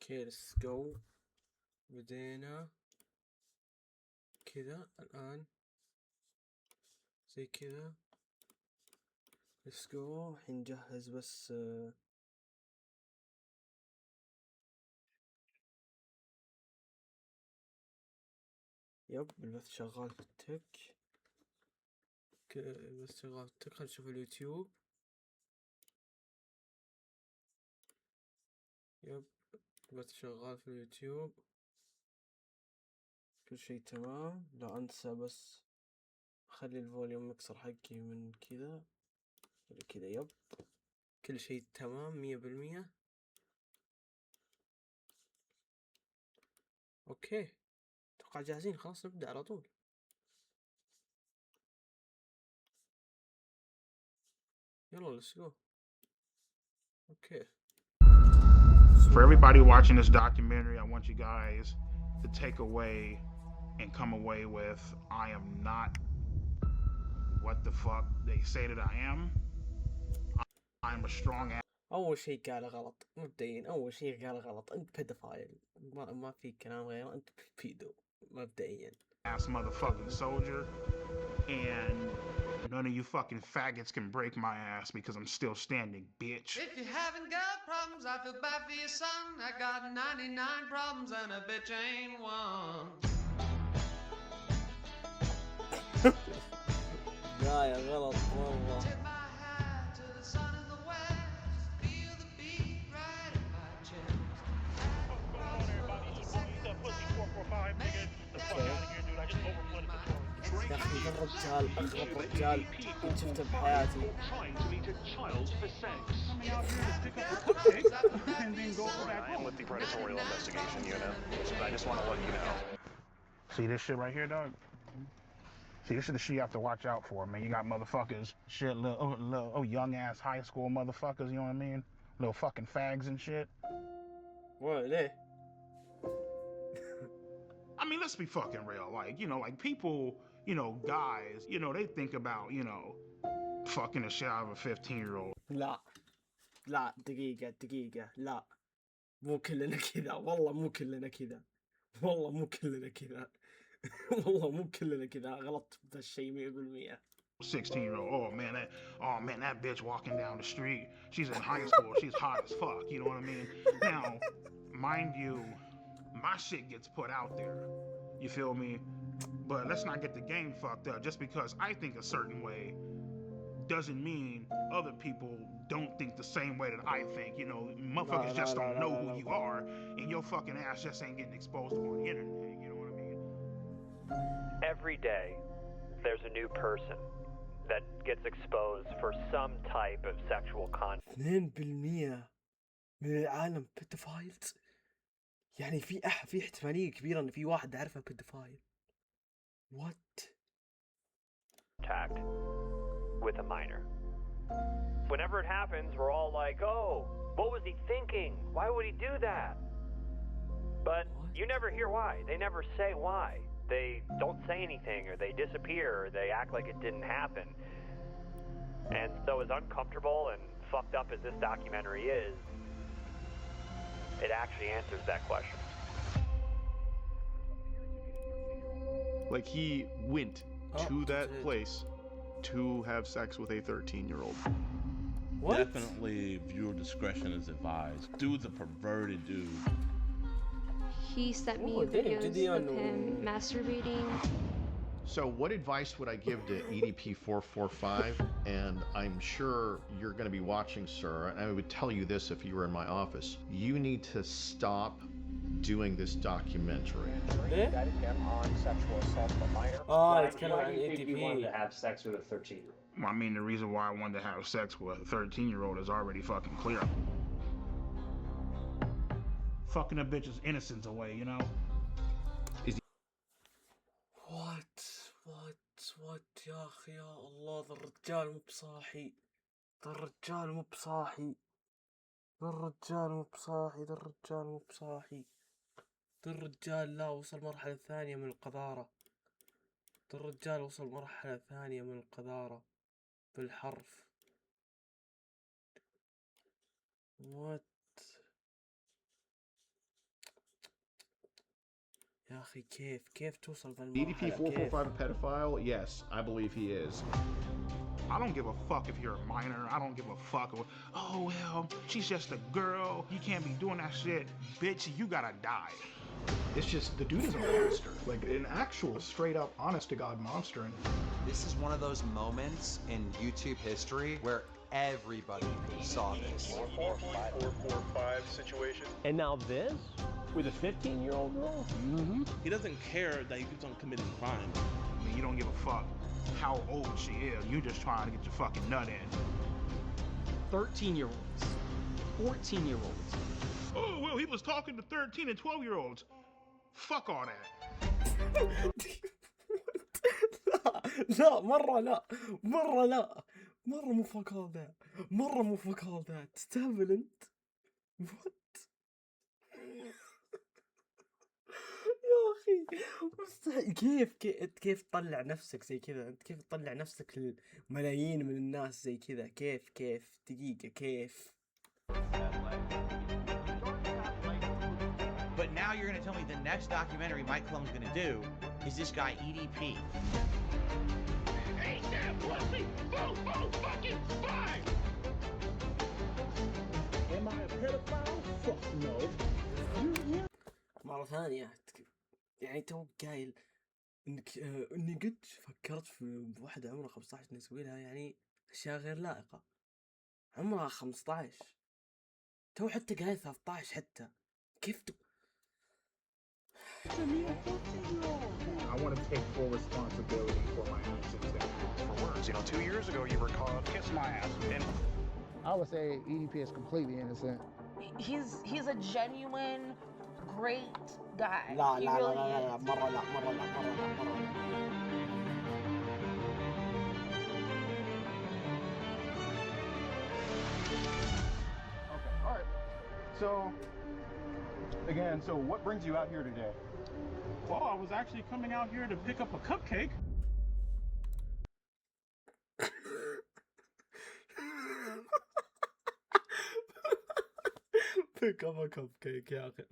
اوكي ليتس جو. بدينا كذا الآن زي كذا. ليتس جو. الحين نجهز بس يب البث شغال في التك. البث شغال في التك. خلينا نشوف اليوتيوب. يب البث شغال في اليوتيوب، كل شيء تمام. لا انسى بس خلي الفوليوم مكسر حقي من كذا كذا. يب كل شيء تمام 100%. اوكي اتوقع جاهزين، خلاص نبدأ على طول. يلا let's go. Okay. For everybody watching this documentary, I want you guys to take away and come away with, I am not what the fuck they say that I am. I'm a strong ass. أول شيء قاله غلط مبدئيا. أول شيء قاله غلط. أنت بيدوفايل، ما في كلام غيره. أنت بيدو مبدئيا. Ass motherfucking soldier, and none of you fucking faggots can break my ass because I'm still standing, bitch. If you haven't got problems, I feel bad for your son. I got 99 problems and a bitch ain't one. لا يا غلط والله. Tip my hat to the sun in the west. Feel the beat right in my chest. يا أخي ذا الرجال أغرب رجال كنت شفته بحياتي. I am with the Predatorial Investigation Unit, so I just want to let you know. See this shit right here, dog? See, this is the shit you have to watch out for, man. You got motherfuckers, shit, little young ass high school motherfuckers, you know what I mean? Little fucking fags and shit. What, ليه؟ I mean, let's be fucking real. Like, you know, like people, you know, guys, you know, they think about, you know, fucking the shit out of a 15-year-old. لا دقيقة لا مو كلنا كذا. والله مو كلنا كذا. والله مو كلنا كذا. والله مو كلنا كذا. غلط بهذا الشيء 100%. 16-year-old. Oh man, that bitch walking down the street. She's in high school. She's hot as fuck. You know what I mean? Now, mind you, my shit gets put out there. You feel me? But let's not get the game fucked up. Just because I think a certain way doesn't mean other people don't think the same way that I think. You know, motherfuckers just don't know who you are, and your fucking ass just ain't getting exposed on the internet. You know what I mean? Every day, there's a new person that gets exposed for some type of sexual content. 2% من العالم بيدوفايلز. يعني في احتمالية كبيرة إن في واحد أعرفه بيدوفايل. What? Contact with a minor. Whenever it happens, we're all like, oh, what was he thinking? Why would he do that? But you never hear why. They never say why. They don't say anything, or they disappear, or they act like it didn't happen. And so as uncomfortable and fucked up as this documentary is, it actually answers that question. Like, he went to that place to have sex with a 13-year-old. What? Definitely viewer discretion is advised. Dude's a perverted dude. He sent me videos of him masturbating. So what advice would I give to EDP 445? And I'm sure you're going to be watching, sir, and I would tell you this if you were in my office. You need to stop doing this documentary. Indicted him on sexual assault of a minor. يتكلم عن Why do you think you wanted to ATP. have sex with a 13-year-old? I mean, the reason why I wanted to have sex with a 13-year-old is already fucking clear. Fucking a bitch's innocence away, you know? What يا أخي يا الله. ذا الرجال مو بصاحي. ذا الرجال مو بصاحي. ذا الرجال مو بصاحي. ذا الرجال مو بصاحي. ذا الرجال لا وصل مرحلة ثانية من القذارة. ذا الرجال وصل مرحلة ثانية من القذارة بالحرف. What? يا أخي كيف توصل EDP بالمرحلة 445 a pedophile? Yes, I believe he is. I don't give a fuck if you're a minor. I don't give a fuck. Oh, well, she's just a girl. You can't be doing that shit. Bitch, you gotta die. It's just the dude is a monster. Like an actual straight up honest to God monster. And this is one of those moments in YouTube history where everybody saw this. 445 situation. And now this? With a 15-year-old girl? Mm-hmm. He doesn't care that he keeps on committing crime. I mean, you don't give a fuck how old she is. You're just trying to get your fucking nut in. 13-year-olds. 14-year-olds. Oh, well, he was talking to 13 and 12-year-olds. Fuck all that. لا مرة لا مرة مو فك هذا مرة مو فك هذا تستهبل انت. يا اخي مستحيل. كيف تطلع نفسك زي كذا؟ انت كيف تطلع نفسك لملايين من الناس زي كذا؟ كيف دقيقة كيف؟ But now you're gonna tell me the next documentary Mike Clone's gonna do is this guy EDP. Ain't that pussy? Fucking fine! Am I a pedophile? Fuck no. مرة ثانية يعني تو قايل انك اني قد فكرت في واحدة عمرها 15 اني اسوي لها يعني اشياء غير لائقة. عمرها 15 تو حتى قايل 13 حتى كيف I want to take full responsibility for my actions. For words, 2 years ago you were called kiss my ass. And I would say EDP is completely innocent. He's a genuine, great guy. لا He لا really لا لا is. مرة لا مرة لا مرة لا مرة لا. okay, all right. So again, so what brings you out here today? Well, I was actually coming out here to pick up a cupcake. pick up a cupcake يا أخي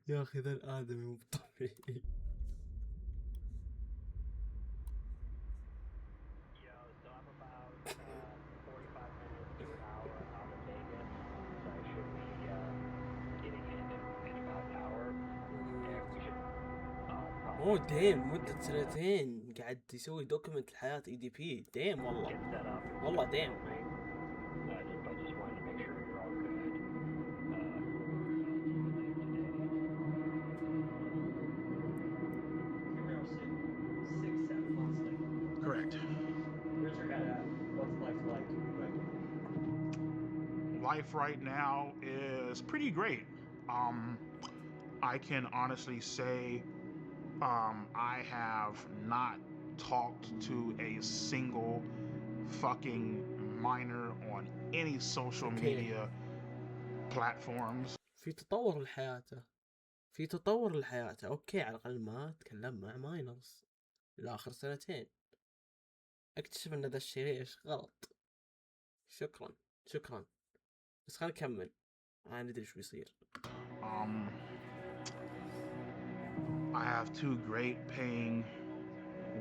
يا أخي ذا الآدمي مو طبيعي. اوه ديم مدة 2 قاعد يسوي دوكيمنت لحياة EDP. ديم والله ديم. Correct. Where's your head at? What's life like? Life right now is pretty great. I can honestly say I have not talked to a single fucking minor on any social media platforms. في تطور لحياته اوكي على الاقل ما اتكلم مع ماينرز لاخر 2 اكتشف ان ذا الشيء ايش غلط. شكرا بس خلينا نكمل ما ندري شو بيصير. I have 2 great paying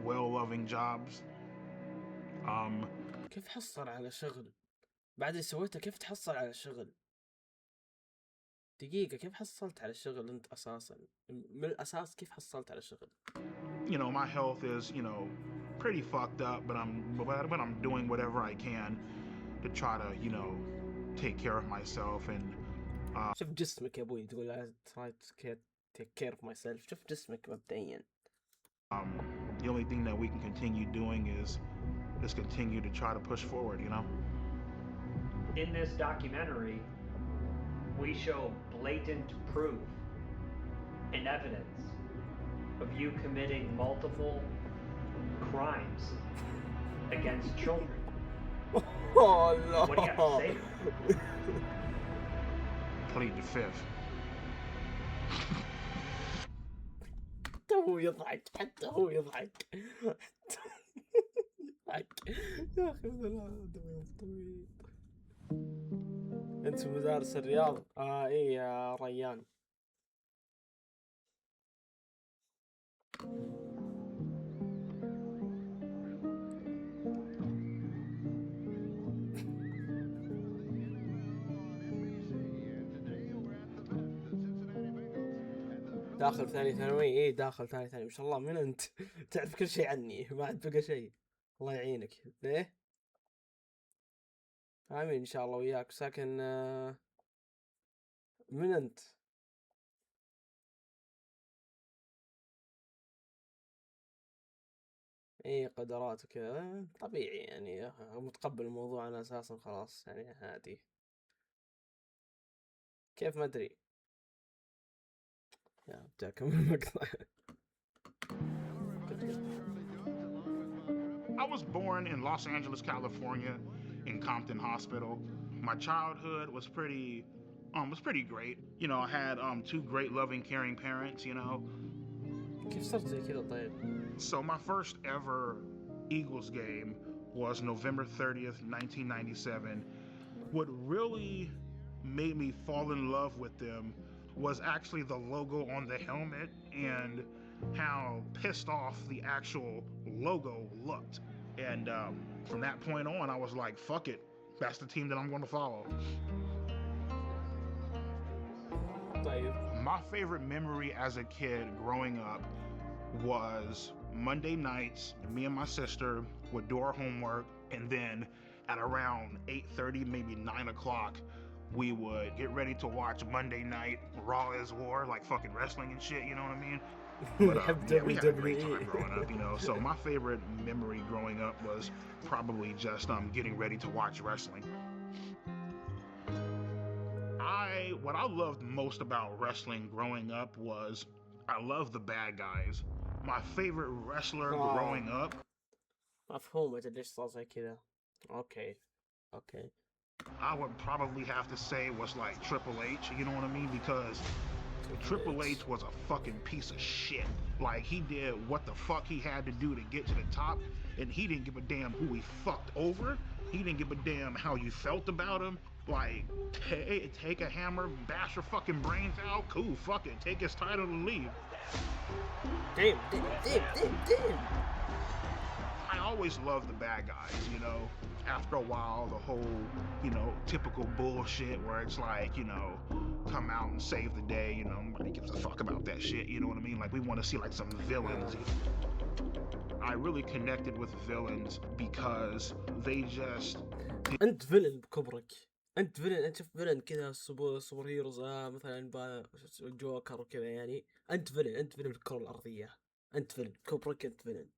well-loving jobs. كيف حصل على شغل بعد اللي سويته؟ كيف تحصل على شغل؟ دقيقة كيف حصلت على شغل انت اساسا؟ من الاساس كيف حصلت على شغل؟ My health is, pretty fucked up, but I'm doing whatever I can to try to, take care of myself and شوف جسمك يا ابوي تقول I try to take care of myself. شوف جسمك مبدئيا. The only thing that we can continue doing is continue to try to push forward, In this documentary, we show blatant proof and evidence of you committing multiple crimes against children. Oh no! What do you have to say? Plead the fifth. حتى هو يضحك يا اخي لا طويل. انت في مدارس الرياض؟ ايه يا ريان. داخل ثاني ثانوي. ايه داخل ثاني ثانوي. ما شاء الله، من انت؟ تعرف كل شيء عني، ما عاد بقى شيء. الله يعينك. ليه؟ امين ان شاء الله وياك. ساكن من انت؟ ايه قدرات وكذا طبيعي يعني، متقبل الموضوع انا اساسا خلاص يعني هادي. كيف ما ادري يا بتاعكم المقطع. I was born in Los Angeles, California, in Compton Hospital. My childhood was pretty great. You know, I had two great, loving, caring parents. You know. كيف صرت زي كذا طيب؟ So my first ever Eagles game was November 30th, 1997. What really made me fall in love with them was actually the logo on the helmet and how pissed off the actual logo looked. And from that point on, I was like, fuck it. That's the team that I'm going to follow. My favorite memory as a kid growing up was Monday nights, me and my sister would do our homework, and then at around 8:30, maybe 9 o'clock, we would get ready to watch Monday Night Raw is War, like fucking wrestling and shit, you know what I mean? But, yeah, we had a great time growing up, you know. So my favorite memory growing up was probably just getting ready to watch wrestling. What I loved most about wrestling growing up was I loved the bad guys. My favorite wrestler growing up. مفهوم ليش صار زي كذا. Okay. I would probably have to say was like Triple H, you know what I mean? Because Triple H was a fucking piece of shit. Like, he did what the fuck he had to do to get to the top, and he didn't give a damn who he fucked over. He didn't give a damn how you felt about him. Like, take a hammer, bash your fucking brains out, cool, fuck it, take his title and leave. Damn. I always loved the bad guys, you know. After a while, the whole, you know, typical bullshit where it's like, you know, come out and save the day, you know, nobody gives a fuck about that shit, you know what I mean? Like, we want to see like some villains. I really connected with villains because they just... انت فيلن بكبرك. انت فيلن، انت شوف فيلن كذا سوبر هيروز مثلا جوكر وكذا يعني. انت فيلن في الكرة الارضية. انت فيلن كبرك، انت فيلن.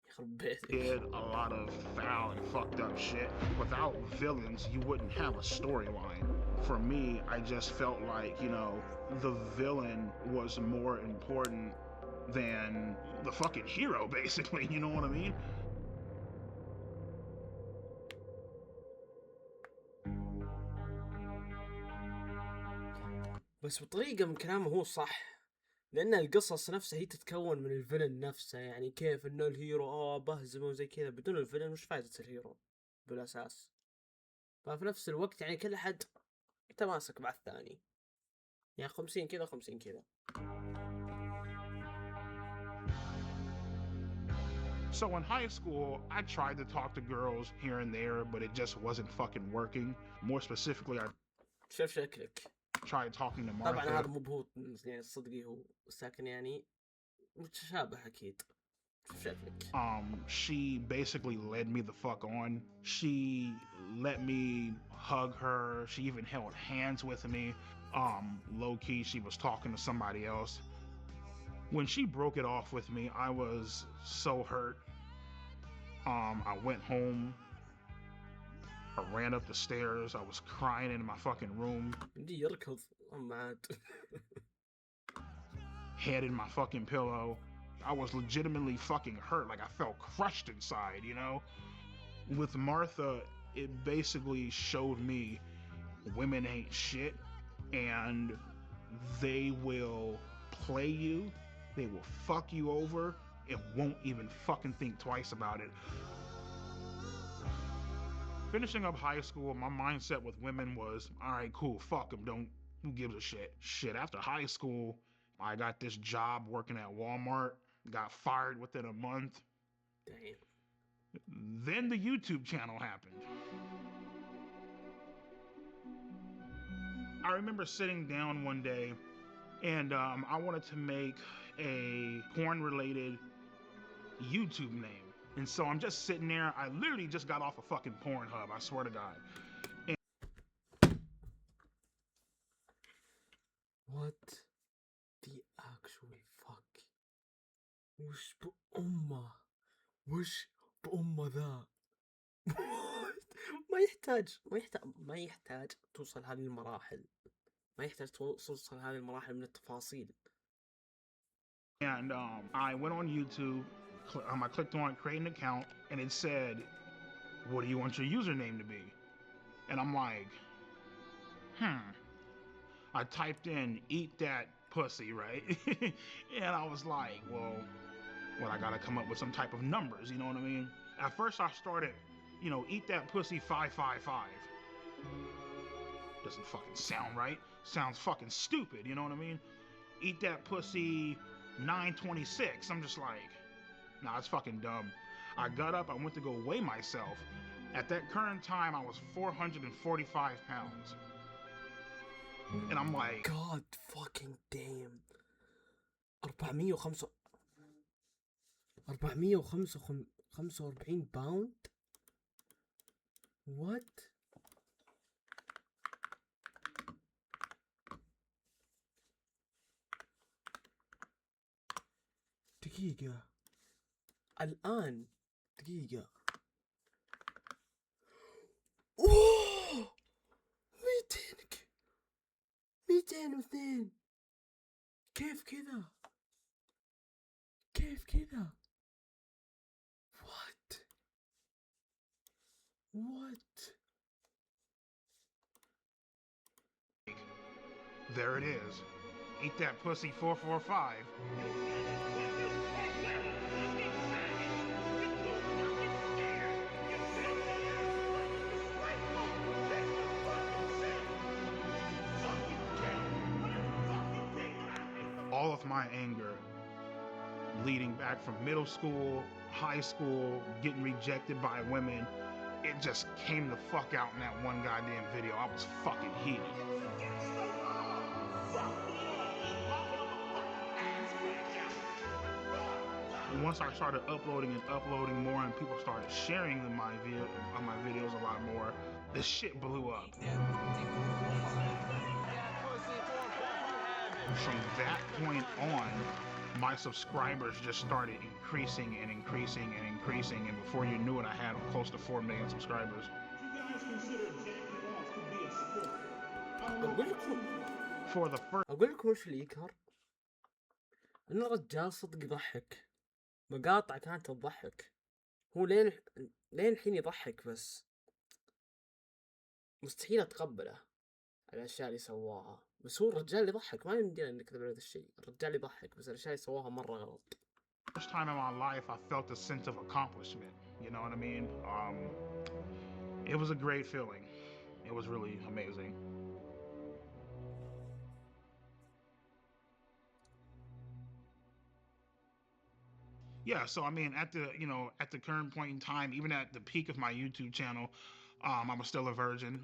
يخرب بيتك. Did a lot of foul and fucked up shit. Without villains, you wouldn't have a storyline. For me, I just felt like, you know, the villain was more important than the fucking hero, basically, you know what I mean? بس بطريقة من كلامه هو صح، لأن القصص نفسها هي تتكون من الفيلن نفسه. يعني كيف إنه الهيرو بهزمه وزي كذا، بدون الفيلن وش فايدة الهيرو بالأساس؟ ففي نفس الوقت يعني كل أحد يتماسك مع الثاني، يعني 50 كذا 50 كذا. So in high school, I tried to talk to girls here and there, but it just wasn't fucking working. More specifically, I شوف شكلك. tried talking to Martha. طبعا هذا مو بهو يعني صدقي، هو ساكن يعني متشابه أكيد. شوف شكلك. She basically led me the fuck on. She let me hug her. She even held hands with me. Low key, she was talking to somebody else. When she broke it off with me, I was so hurt. I went home. I ran up the stairs. I was crying in my fucking room. يركض مات. Head in my fucking pillow. I was legitimately fucking hurt. Like, I felt crushed inside, you know? With Martha, it basically showed me women ain't shit, and they will play you. They will fuck you over and won't even fucking think twice about it. Finishing up high school, my mindset with women was, all right, cool, fuck them, who gives a shit? Shit, after high school, I got this job working at Walmart. got fired within a month. Damn. Then the YouTube channel happened. I remember sitting down one day and I wanted to make a porn-related YouTube name. And so I'm just sitting there. I literally just got off a fucking Pornhub, I swear to God. And what the actual fuck? وش بأمه؟ وش بأمه ذا؟ ما يحتاج توصل هذه المراحل. ما يحتاج توصل هذه المراحل من التفاصيل. And I went on YouTube. I clicked on create an account, and it said, "What do you want your username to be?" And I'm like, I typed in "eat that pussy," right? And I was like, well, I gotta come up with some type of numbers, you know what I mean? At first I started, eat that pussy 555. Doesn't fucking sound right. Sounds fucking stupid, you know what I mean? Eat that pussy 926. I'm just like, nah, it's fucking dumb. I got up, I went to go weigh myself. At that current time, I was 445 pounds. And I'm like, God fucking damn. 445 باوند. What? دقيقة. الآن دقيقة. اوه 202. كيف كذا؟ What? There it is. Eat that pussy 445. All of my anger leading back from middle school, high school, getting rejected by women, it just came the fuck out in that one goddamn video. I was fucking heated. And once I started uploading more and people started sharing my videos a lot more, the shit blew up. From that point on, my subscribers just started increasing and increasing and increasing, and before you knew it, I had close to 4 million subscribers. For the first... أقول لكم وش اللي يقهر؟ إن الرجال صدق يضحك. مقاطع كانت تضحك. هو لين الحين يضحك، بس مستحيل أتقبله على الأشياء اللي سواها. بس هو الرجال يضحك، ما يمدينا نكذب على هذا الشيء. الرجال يضحك، بس الأشياء اللي سواها مرة غلط. First time in my life, I felt a sense of accomplishment. You know what I mean? It was a great feeling. It was really amazing. Yeah, so I mean, at the current point in time, even at the peak of my YouTube channel, I was still a virgin.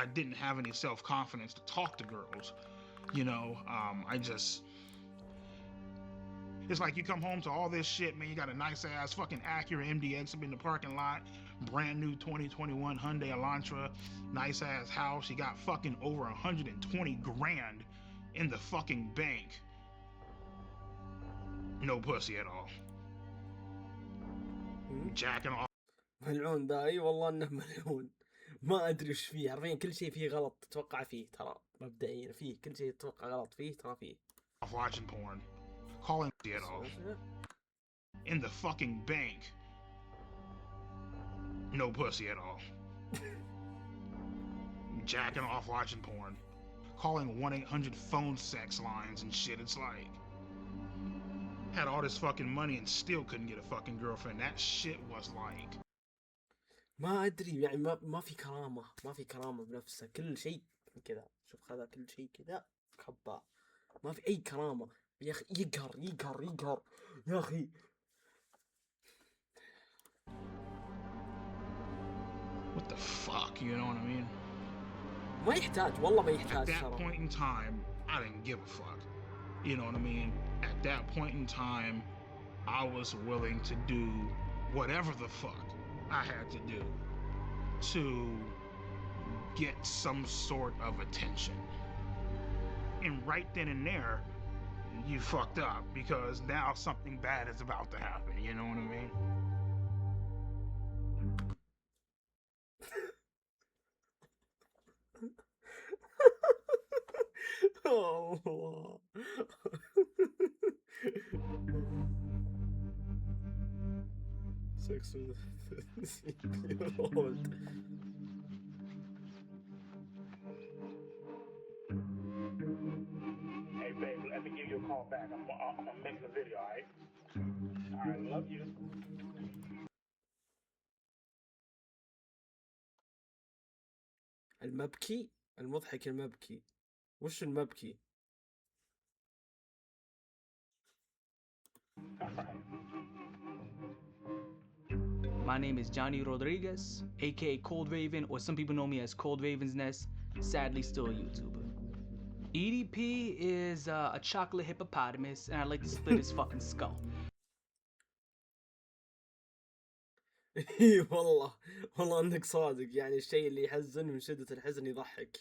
I didn't have any self-confidence to talk to girls. It's like you come home to all this shit, man. You got a nice ass fucking Acura MDX up in the parking lot, brand new 2021 Hyundai Elantra, nice ass house. You got fucking over 120 grand in the fucking bank. No pussy at all. Jacking off. ملعون ده، اي والله انه ملعون. ما ادري وش فيه، عارفين كل شيء فيه غلط تتوقع فيه، ترى مبدئيا فيه كل شيء تتوقع غلط فيه، ترى فيه. Watching porn, calling it off. In the fucking bank. No pussy at all. Jacking off watching porn, calling 1-800 phone sex lines and shit. It's like, had all this fucking money and still couldn't get a fucking girlfriend. That shit was like, ما ادري يعني ما في كرامة بنفسه. كل شيء كذا، شوف هذا كل شيء كذا خباء، ما في اي كرامة. يا اخي يقهر يا اخي. What the fuck, you know what I mean? ما يحتاج والله ما At يحتاج that ترى. point in time, I didn't give a fuck. You know what I mean? At that point in time, I was willing to do whatever the fuck I had to do to get some sort of attention. And right then and there, you fucked up because now something bad is about to happen. You know what I mean? Allah. Sex with a 16-year-old. Hey, babe, let me give you a call back. I'm gonna make the video, alright? Alright, love you. المبكي المضحك المبكي. وش المبكي؟ My name is Johnny Rodriguez, aka Cold Raven, or some people know me as Cold Raven's Nest, sadly still a YouTuber. EDP is a chocolate hippopotamus, and I'd like to split his fucking skull. والله انك صادق، يعني الشيء اللي يحزن من شدة الحزن يضحك.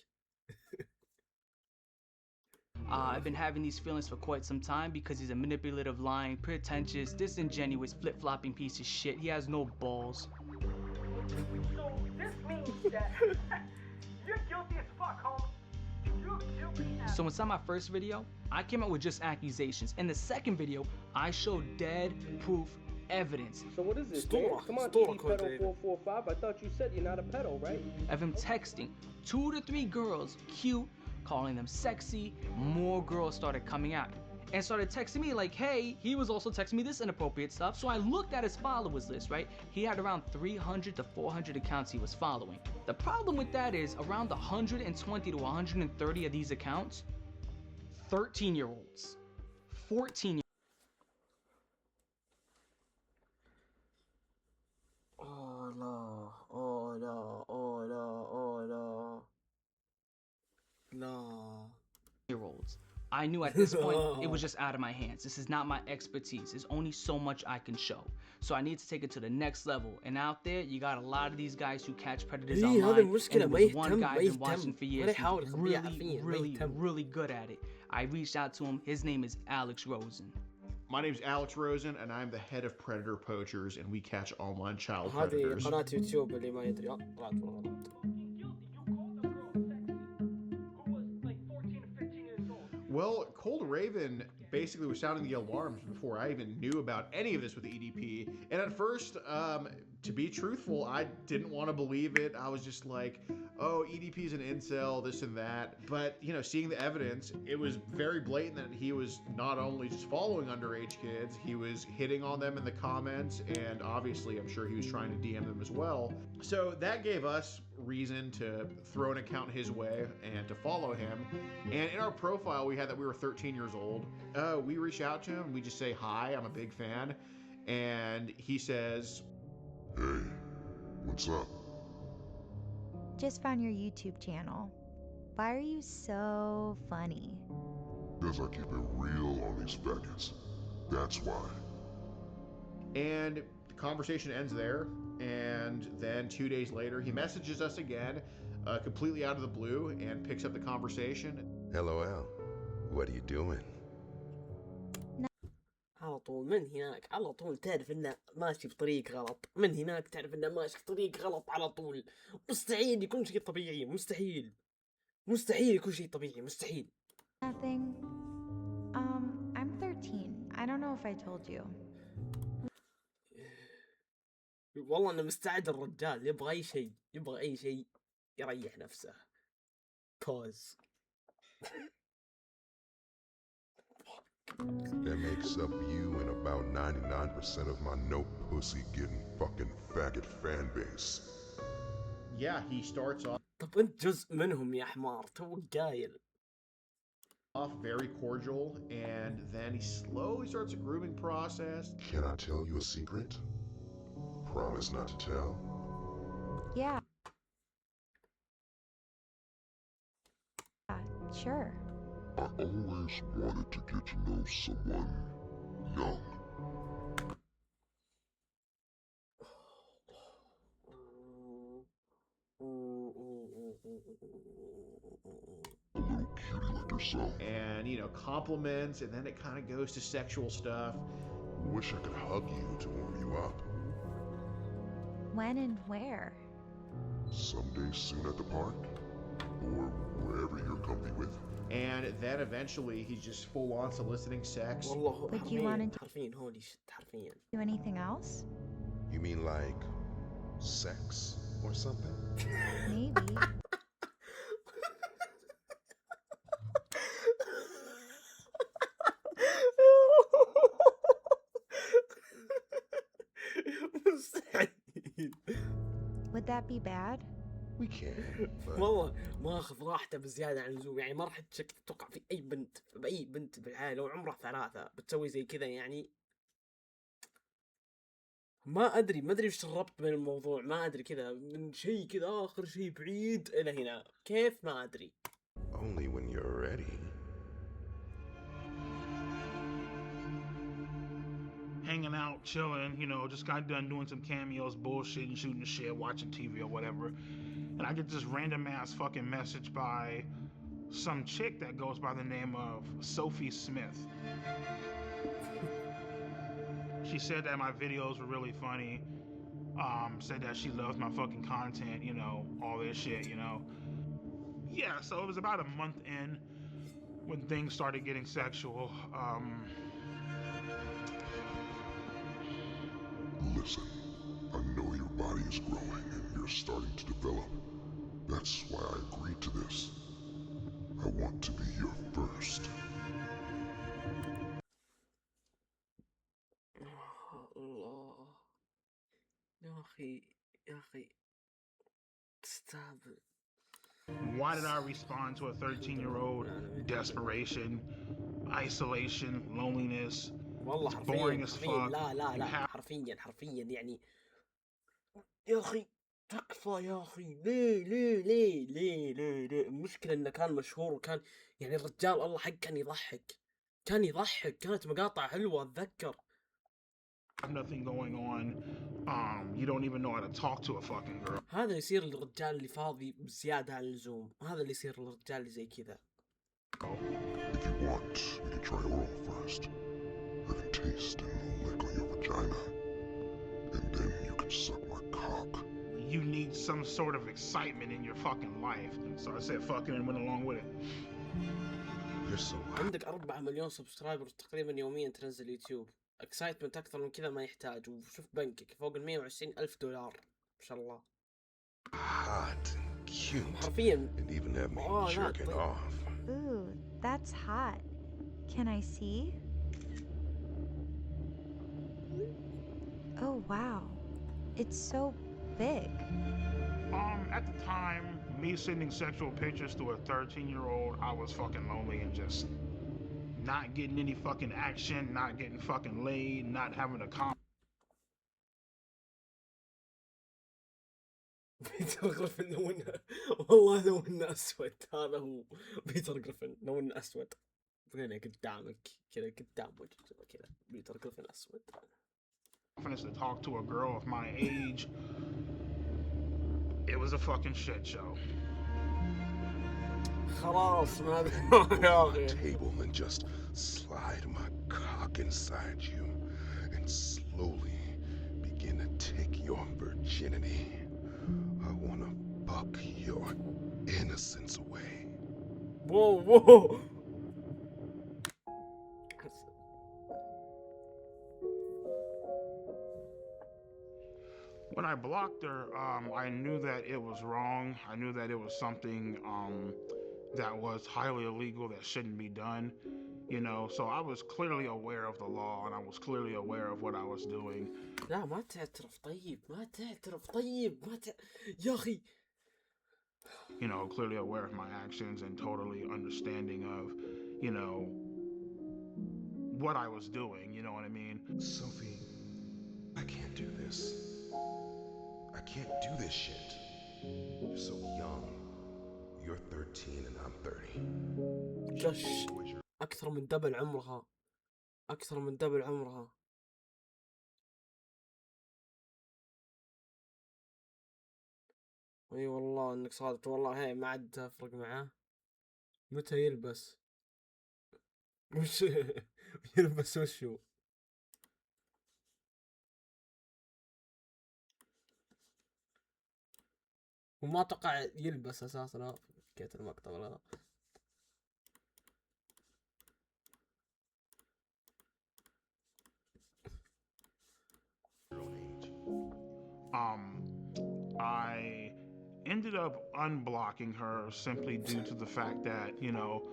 I've been having these feelings for quite some time because he's a manipulative, lying, pretentious, disingenuous, flip-flopping piece of shit. He has no balls. So this means that you're guilty as fuck, homie. You're guilty as So inside my first video, I came out with just accusations. In the second video, I showed dead proof evidence. So what is this, man? Come on, TD Pedo 445. I thought you said you're not a pedo, right? Of him texting 2 to 3 girls, cute, calling them sexy. More girls started coming out and started texting me like, hey, he was also texting me this inappropriate stuff. So I looked at his followers list, right? He had around 300 to 400 accounts he was following. The problem with that is around 120 to 130 of these accounts, 13-year-olds, 14-year-olds. Oh no, oh no, oh no, oh no. No. Year-olds. I knew at this point it was just out of my hands. This is not my expertise. There's only so much I can show. So I need to take it to the next level. And out there, you got a lot of these guys who catch predators online. And there was one guy I've been watching for years who's really good at it. I reached out to him. His name is Alex Rosen. My name's Alex Rosen, and I'm the head of Predator Poachers, and we catch online child predators. هذه قناة يوتيوب اللي ما يدري. طلعت غلط. Well, Cold Raven basically was sounding the alarms before I even knew about any of this with the EDP. And at first, to be truthful, I didn't want to believe it. I was just like, oh, EDP's an incel, this and that. But, you know, seeing the evidence, it was very blatant that he was not only just following underage kids, he was hitting on them in the comments, and obviously I'm sure he was trying to DM them as well. So that gave us reason to throw an account his way and to follow him. And in our profile, we had that we were 13 years old. We reach out to him, we just say, hi, I'm a big fan. And he says, hey, what's up? Just found your YouTube channel. Why are you so funny? Because I keep it real on these faggots. That's why. And the conversation ends there. And then 2 days later, he messages us again, completely out of the blue, and picks up the conversation. Hello, Al. What are you doing? على طول من هناك على طول تعرف انه ماشي بطريق غلط، من هناك تعرف انه ماشي بطريق غلط على طول. مستحيل يكون شيء طبيعي، مستحيل يكون شيء طبيعي، مستحيل. Nothing. I'm 13. I don't know if I told you. والله انه مستعد الرجال، يبغى اي شيء يريح نفسه. Pause. That makes up you and about 99% of my no pussy getting fucking faggot fan base. Yeah, he starts off. طب انت جزء منهم يا حمار، توك قايل. off very cordial, and then he slowly starts a grooming process. Can I tell you a secret? Promise not to tell. Yeah. Sure. I always wanted to get to know someone young. A little cutie like yourself. And, you know, compliments, and then it kind of goes to sexual stuff. Wish I could hug you to warm you up. When and where? Someday soon at the park, or wherever you're comfy with. And then eventually he's just full on soliciting sex. Would you want to do anything else? You mean like sex or something? Maybe. Would that be bad? We can. والله ماخذ راحته بزياده عن اللزوم، يعني ما راح تتوقع في اي بنت بالعالم لو عمره 3 بتسوي زي كذا يعني. ما ادري وش الربط بين الموضوع، ما ادري كذا من شيء كذا اخر شيء بعيد الى هنا، كيف ما ادري. Only when you're ready. Hanging out, chilling, you know, just got done doing some cameos, bullshitting, shooting the shit, watching TV or whatever. And I get this random ass fucking message by some chick that goes by the name of Sophie Smith. She said that my videos were really funny. Said that she loves my fucking content, you know, all this shit, you know. Yeah, so it was about a month in when things started getting sexual. Listen, I know your body is growing and you're starting to develop. That's why I agreed to this. I want to be your first. الله يا أخي تستهبل. Why did I respond to a 13-year-old? Desperation, isolation, loneliness. والله It's boring as fuck. لا حرفيا يعني يا أخي تكفى يا أخي. ليه المشكلة إنه كان مشهور وكان يعني الرجال الله حق كان يضحك كانت مقاطع حلوة أتذكر. Nothing going on. You don't even know how to talk to a fucking girl. هذا يصير للرجال اللي فاضي بزيادة عن اللزوم، هذا اللي يصير للرجال اللي زي كذا. If you want, we can try oral first. I can taste and lick on your vagina. And then you can suck my cock. You need some sort of excitement in your fucking life. So I said fucking and went along with it. You're so عندك 4 مليون سبسكرايبر تقريبا يوميا تنزل يوتيوب. اكسايتمنت اكثر من كذا ما يحتاج، وشوف بنكك فوق $120,000 ما شاء الله. Hot and cute. حرفيا. And even have me jerking off. Ooh, that's hot. Can I see? Oh wow, it's so big. At the time, me sending sexual pictures to a 13-year-old, I was fucking lonely and just not getting any fucking action, not getting fucking laid, not having a بيتر غرفن لونه والله لونه اسود. هذا هو بيتر غرفن لونه اسود. هنا قدامك كذا قدام وجهك كذا بيتر غرفن اسود. confidence to talk to a girl of my age. It was a fucking shit show. خلاص ما table and just slide my cock inside you and slowly begin to take your virginity. I want to fuck your innocence away. Whoa. When I blocked her, I knew that it was wrong. I knew that it was something that was highly illegal, that shouldn't be done, you know. So I was clearly aware of the law, and I was clearly aware of what I was doing. لا ما تعترف طيب يا أخي. You know, clearly aware of my actions and totally understanding of, you know, what I was doing, you know what I mean? Sophie, I can't do this. I can't do this shit. You're so young. You're 13 and I'm 30. جش أكثر من دبل عمرها. أكثر من دبل عمرها. اي والله انك صادق والله. هي ما عاد تفرق معاه. متى يلبس؟ وش يلبس وشو؟ وما اتوقع يلبس اساسا. فكيت المقطع ولا I ended up unblocking her simply due to the fact that, you know,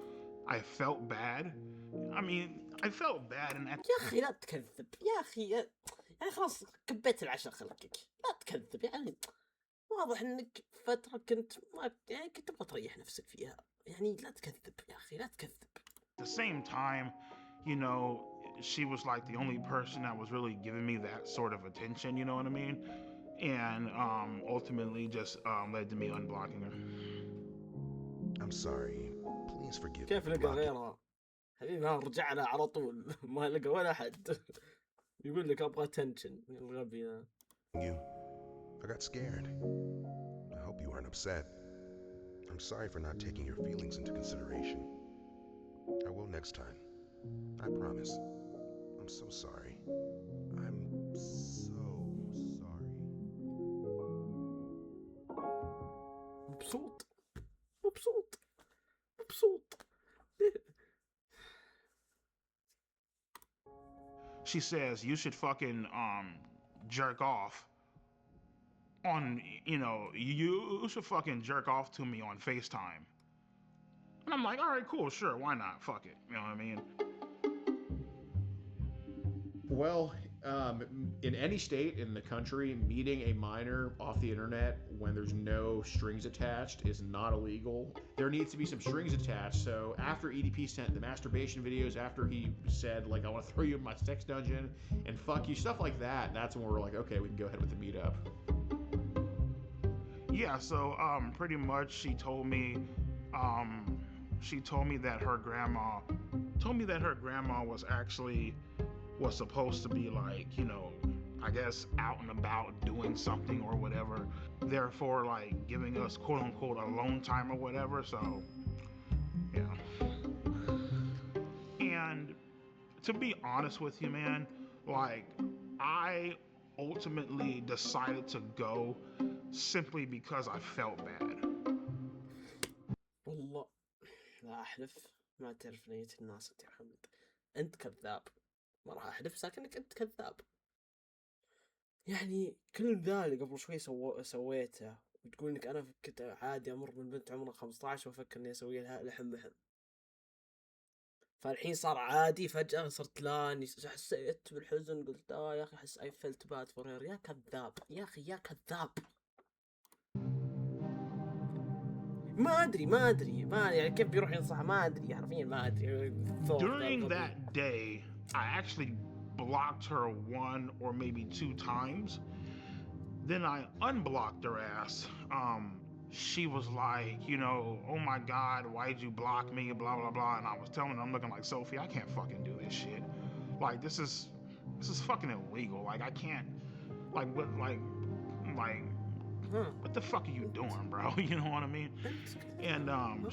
I felt bad. I mean, I felt bad and يا اخي لا تكذب يا اخي. يعني خلاص كبيت العشاء خلقك. لا تكذب يعني. واضح انك فترة كنت ما يعني كنت تبغى تريح نفسك فيها. يعني لا تكذب يا اخي لا تكذب. At the same time, you know, she was like the only person that was really giving me that sort of attention, you know what I mean? And ultimately just led to me unblocking her. I'm sorry. Please forgive me. كيف لقى غيرها؟ حبيبي ها رجعنا على طول. ما لقى ولا حد. يقول لك ابغى attention. الغبي ذا. I got scared. I hope you aren't upset. I'm sorry for not taking your feelings into consideration. I will next time. I promise. I'm so sorry. I'm so sorry. مبسوط. مبسوط. مبسوط. She says you should fucking jerk off on, you know, you should fucking jerk off to me on FaceTime. And I'm like, all right, cool, sure, why not? Fuck it. You know what I mean? Well, in any state in the country, meeting a minor off the internet when there's no strings attached is not illegal. There needs to be some strings attached. So after EDP sent the masturbation videos, after he said, like, I want to throw you in my sex dungeon and fuck you, stuff like that, that's when we're like, okay, we can go ahead with the meetup. Yeah, so pretty much she told me that her grandma was actually supposed to be like, you know, I guess out and about doing something or whatever, therefore like giving us quote unquote alone time or whatever. So yeah. And to be honest with you, man, like I ultimately decided to go simply because I felt bad. والله لا احلف ما تعرف نية الناس يا حمد. انت كذاب. ما راح احلف ساكنك انت كذاب. يعني كل ذا اللي قبل شوي سويته وتقول انك انا كنت عادي امر من بنت عمرها 15 وافكر اني اسوي لها لحم. فالحين صار عادي فجأة صرت لا حسيت بالحزن قلت يا اخي احس I felt bad for her. يا كذاب يا اخي يا كذاب. ما ادري يعني كيف بيروح ينصح ما ادري حرفيا ما ادري. During that day I actually blocked her 1 or maybe 2 times. Then I unblocked her ass. She was like, you know, oh my God, why'd you block me, blah, blah, blah. And I was telling her, I'm looking like, Sophie, I can't fucking do this shit. Like, this is fucking illegal. Like, I can't, like, what the fuck are you doing, bro? You know what I mean? And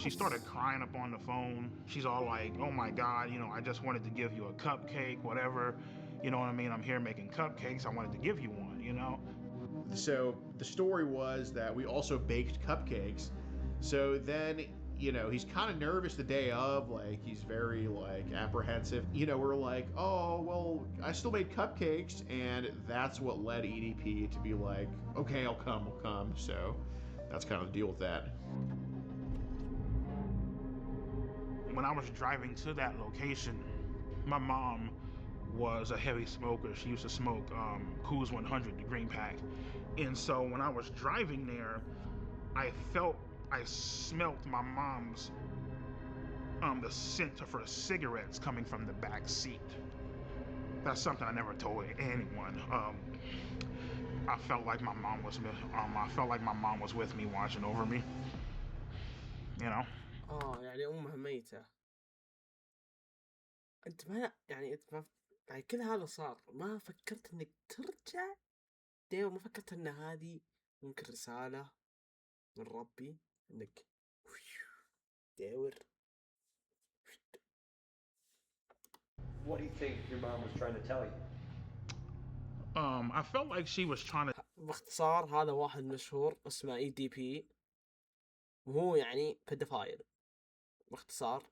she started crying up on the phone. She's all like, oh my God, you know, I just wanted to give you a cupcake, whatever. You know what I mean? I'm here making cupcakes. I wanted to give you one, you know? So the story was that we also baked cupcakes. So then, you know, he's kind of nervous the day of, like, he's very, like, apprehensive. You know, we're like, oh, well, I still made cupcakes, and that's what led EDP to be like, okay, I'll come. So that's kind of the deal with that. When I was driving to that location, my mom was a heavy smoker. She used to smoke Coors 100, the green pack. And so when I was driving there, I smelt my mom's the scent of her cigarettes coming from the back seat. That's something I never told anyone. I felt like my mom was with me, watching over me. You know. يعني أمها ميتة. أنت ما يعني أنت ما يعني كل هذا صار ما فكرت إنك ترجع؟ ديو ما فكرت إن هذه ممكن رسالة من ربي إنك داور. What do you think your mom was trying to tell you? I felt like she was trying to. باختصار هذا واحد مشهور اسمه EDP وهو يعني بيدوفايل باختصار،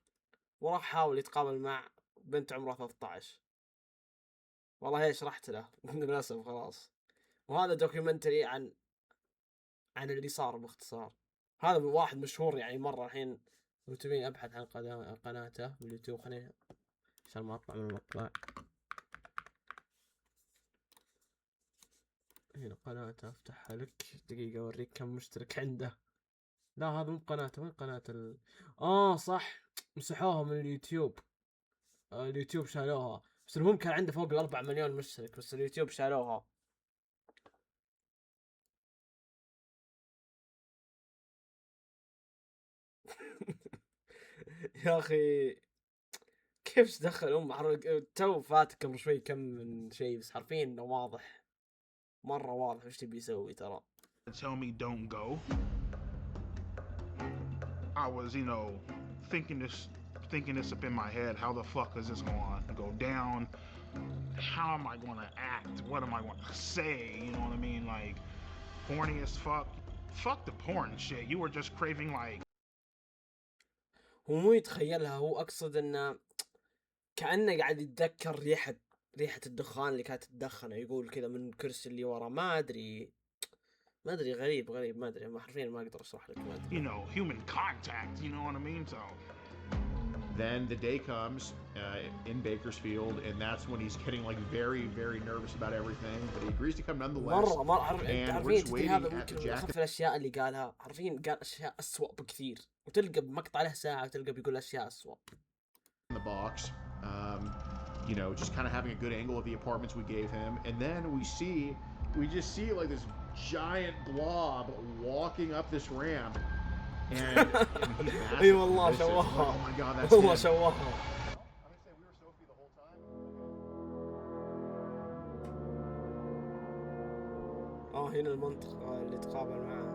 وراح حاول يتقابل مع بنت عمرها 13. والله ايش رحت له للاسف خلاص. وهذا دوكيومنتري عن اللي صار باختصار. هذا واحد مشهور يعني مرة. الحين لو تبين ابحث عن قناته باليوتيوب، خليني عشان ما اطلع من المقطع. هنا قناته افتحها لك دقيقة اوريك كم مشترك عنده. لا هذا مو قناته، وين قناة صح مسحوها من اليوتيوب. اليوتيوب شالوها، بس المهم كان عنده فوق 4 مليون مشترك، بس اليوتيوب شالوها. يا اخي كيف تدخل تو فاتك قبل شوي كم من شيء، بس حرفيا انه واضح مرة واضح ايش تبي يسوي ترى. Tell me don't go. I was, thinking this up in my head. How the fuck is this going to go down? How am I going to act? What am I going to say? You know what I mean? Like, horny as fuck. Fuck the porn shit. You were just craving like. هو مو يتخيلها، هو اقصد انه كأنه قاعد يتذكر ريحة الدخان اللي كانت تدخنه، يقول كذا من الكرسي اللي ورا. ما ادري غريب ما ادري، ما حرفيا ما اقدر اشرح لك. ما ادري. Human contact, you know what I mean? So then the day comes in Bakersfield, and that's when he's getting like very, very nervous about everything, but he agrees to come nonetheless. مرة and we're just waiting at the jacket. في الاشياء اللي قالها حرفيا قال اشياء اسوأ بكثير، وتلقى بمقطع له ساعة وتلقى بيقول اشياء اسوأ. In the box, just kind of having a good angle of the apartments we gave him, and then we just see like this giant blob walking up this ramp, and he's massive. اي والله شواها. Oh my god, that's والله him. شواها. هنا المنطقة اللي تقابل معاه.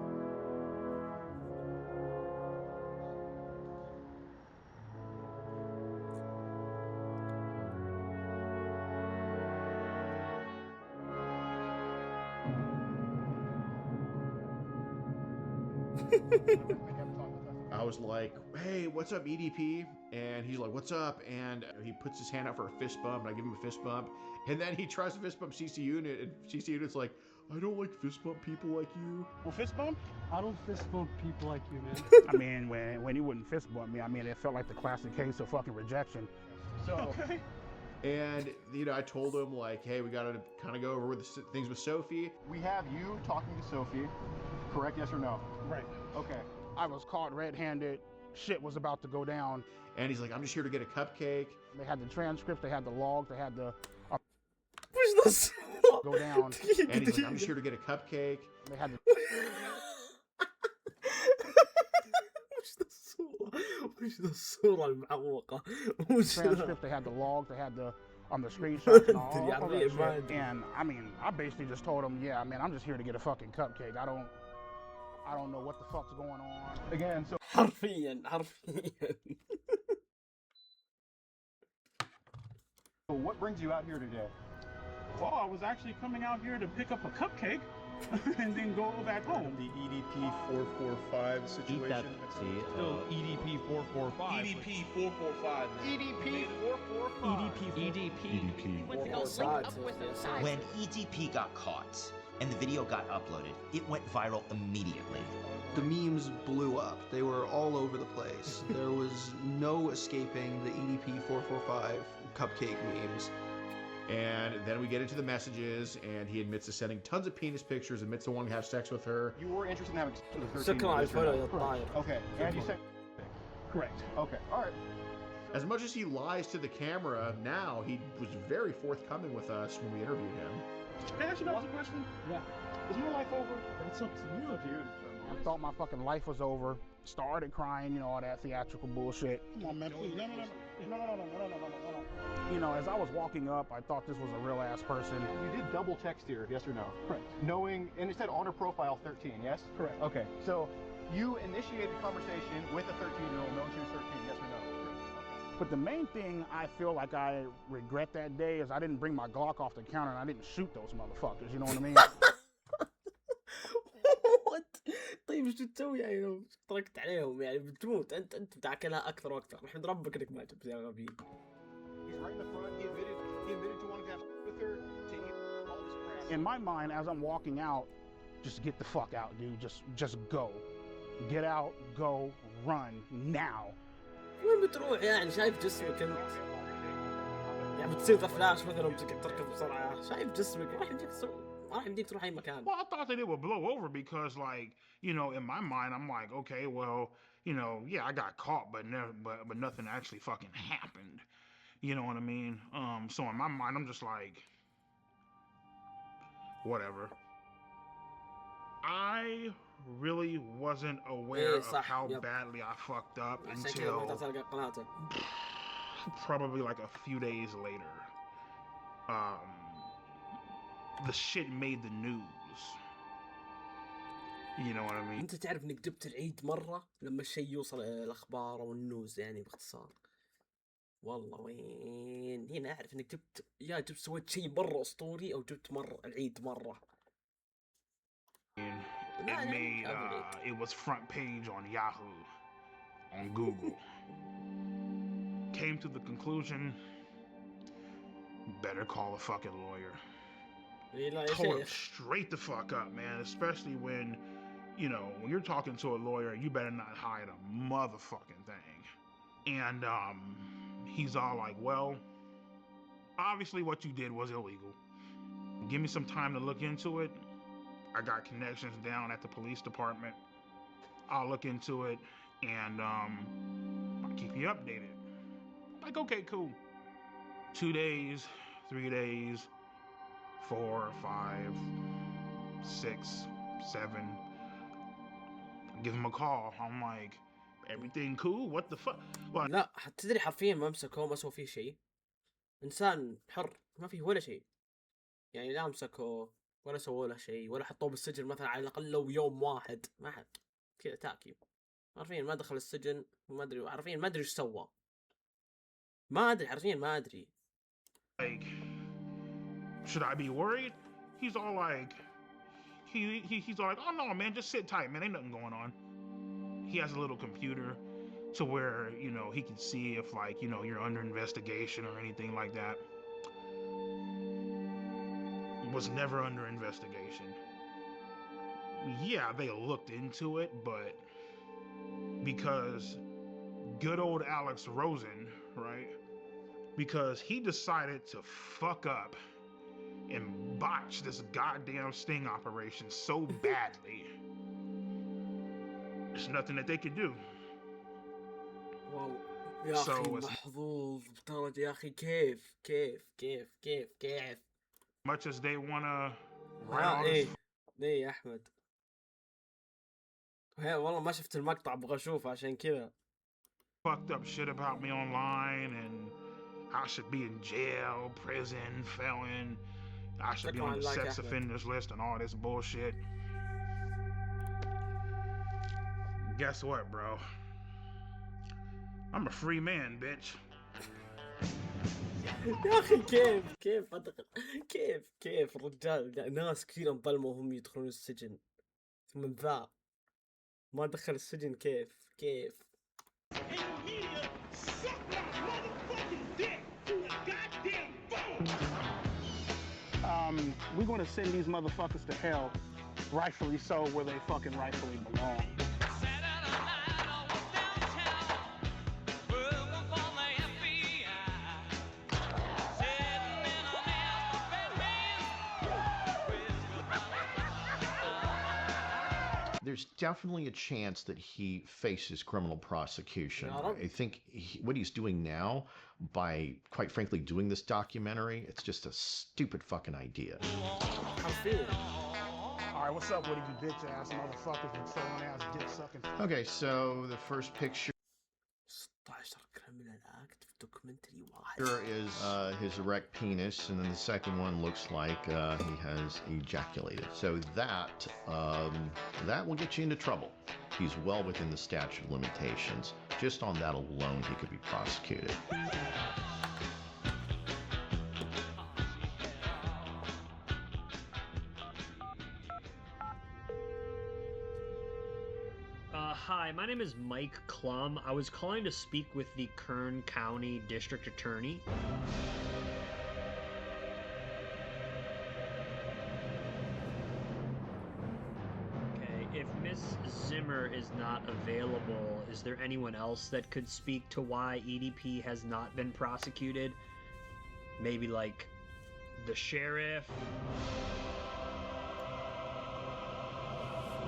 I was like, hey, what's up, EDP? And he's like, what's up? And he puts his hand out for a fist bump, and I give him a fist bump. And then he tries to fist bump CC Unit, and CC Unit's like, I don't like fist bump people like you. Well, fist bump? I don't fist bump people like you, man. I mean, when he wouldn't fist bump me, I mean, it felt like the classic case of fucking rejection. So, okay. And, I told him, like, hey, we gotta kind of go over with things with Sophie. We have you talking to Sophie, correct? Yes or no? Right. Okay. I was caught red-handed. Shit was about to go down. And he's like, I'm just here to get a cupcake. They had the transcripts, they had the logs, they had the... Where's this? Go down. And he's like, I'm just here to get a cupcake. They had the... وش ذا الصورة المعوقة؟ Transcript, they had the logs, they had the screenshots and all that shit. And I mean, I basically just told them, yeah, man, I'm just here to get a fucking cupcake. I don't know what the fuck's going on. Again, so حرفيا So what brings you out here today? Well, I was actually coming out here to pick up a cupcake and then go back home. The EDP 445 situation. Still EDP 445. EDP 445. EDP 445. When EDP got caught and the video got uploaded, it went viral immediately. The memes blew up. They were all over the place. There was no escaping the EDP 445 cupcake memes. And then we get into the messages, and he admits to sending tons of penis pictures, admits to wanting to have sex with her. You were interested in having sex with her. Okay, and you said... Correct. Okay, all right. As much as he lies to the camera now, he was very forthcoming with us when we interviewed him. Can I ask you guys a question? Yeah. Is your life over? It's up to you, dude. I thought my fucking life was over. Started crying, you know, all that theatrical bullshit. Come on, man, please. No. You know, as I was walking up, I thought this was a real ass person. You did double text here, yes or no? Correct. Knowing, and it said honor profile 13, yes? Correct. Okay, so you initiated the conversation with a 13-year-old, knowing she was 13, yes or no? But the main thing I feel like I regret that day is I didn't bring my Glock off the counter and I didn't shoot those motherfuckers, you know what I mean? طيب ايش تسوي يعني لو طرقت عليهم يعني بتموت انت بتاكلها اكثر واكثر. احمد ربك انك ما جبت يا غبي. In my mind, as I'm walking out, just get the fuck out, dude. Just go. Get out, go, run, now. وين بتروح يعني؟ شايف جسمك انت؟ يعني بتصير فلاش مثلا وتقعد تركض بسرعة، شايف جسمك ما راح يمديك ما راح يمديك تروح أي مكان. Well, I thought that it would blow over because, like, you know, in my mind, I'm like, okay, well, you know, yeah, I got caught, but nothing actually fucking happened. You know what I mean? So in my mind, I'm just like, whatever. I really wasn't aware of how badly I fucked up until probably like a few days later. The shit made the news. You know what I mean? انت تعرف انك جبت العيد مرة لما الشيء يوصل الاخبار او النوز يعني باختصار. والله وين هنا اعرف انك جبت سويت شيء مرة اسطوري او جبت مرة العيد مرة. It made it was front page on Yahoo, on Google. Came to the conclusion, better call a fucking lawyer. Told him straight the fuck up, man. Especially when, you know, when you're talking to a lawyer, you better not hide a motherfucking thing. And he's all like, well, obviously what you did was illegal. Give me some time to look into it. I got connections down at the police department. I'll look into it and I'll keep you updated. Like, okay, cool. 2 days, 3 days, 4, 5, 6, 7. I give him a call. I'm like, everything cool? What the fuck? Like, لا تدري حرفيا ما مسكوه ما سووا فيه شيء. إنسان حر ما فيه ولا شيء. يعني لا مسكوه ولا سووا له شيء ولا حطوه بالسجن مثلا على الأقل لو يوم واحد ما حد كذا تاكيب. حرفيا ما دخل السجن وما أدري حرفيا ما أدري إيش سوى. ما أدري حرفيا ما أدري. Like, should I be worried? He's all like, he's all like, oh no, man, just sit tight, man. Ain't nothing going on. He has a little computer to where, you know, he can see if, like, you know, you're under investigation or anything like that. Was never under investigation. Yeah, they looked into it, but because good old Alex Rosen, right? Because he decided to fuck up and botch this goddamn sting operation so badly. There's nothing that they could do. Well, يا أخي محظوظ بدرجة يا أخي كيف Much as they wanna ايه يا أحمد والله ما شفت المقطع ابغى اشوفه عشان كذا. Fucked up shit about me online and I should be in jail, prison, felon. I should be on the sex offenders list and all this bullshit. Guess what, bro? I'm a free man, bitch. يا أخي كيف الرجال ناس كثير انظلموا وهم يدخلون السجن من ذا ما دخل السجن كيف We're gonna send these motherfuckers to hell, rightfully so, where they fucking rightfully belong. there's definitely a chance that he faces criminal prosecution. Yeah. I think what he's doing now, by quite frankly doing this documentary, it's just a stupid fucking idea. I'm feeling. All right, what's up with you bitch ass motherfuckers and trolling ass dick sucking? Okay, so the first picture 16 criminal act في documentary واحد. here is his erect penis, and then the second one looks like he has ejaculated. So that will get you into trouble. He's well within the statute of limitations. Just on that alone, he could be prosecuted. Hi, my name is Mike Klum. I was calling to speak with the Kern County District Attorney. Okay, if Miss Zimmer is not available, is there anyone else that could speak to why EDP has not been prosecuted? Maybe like the sheriff?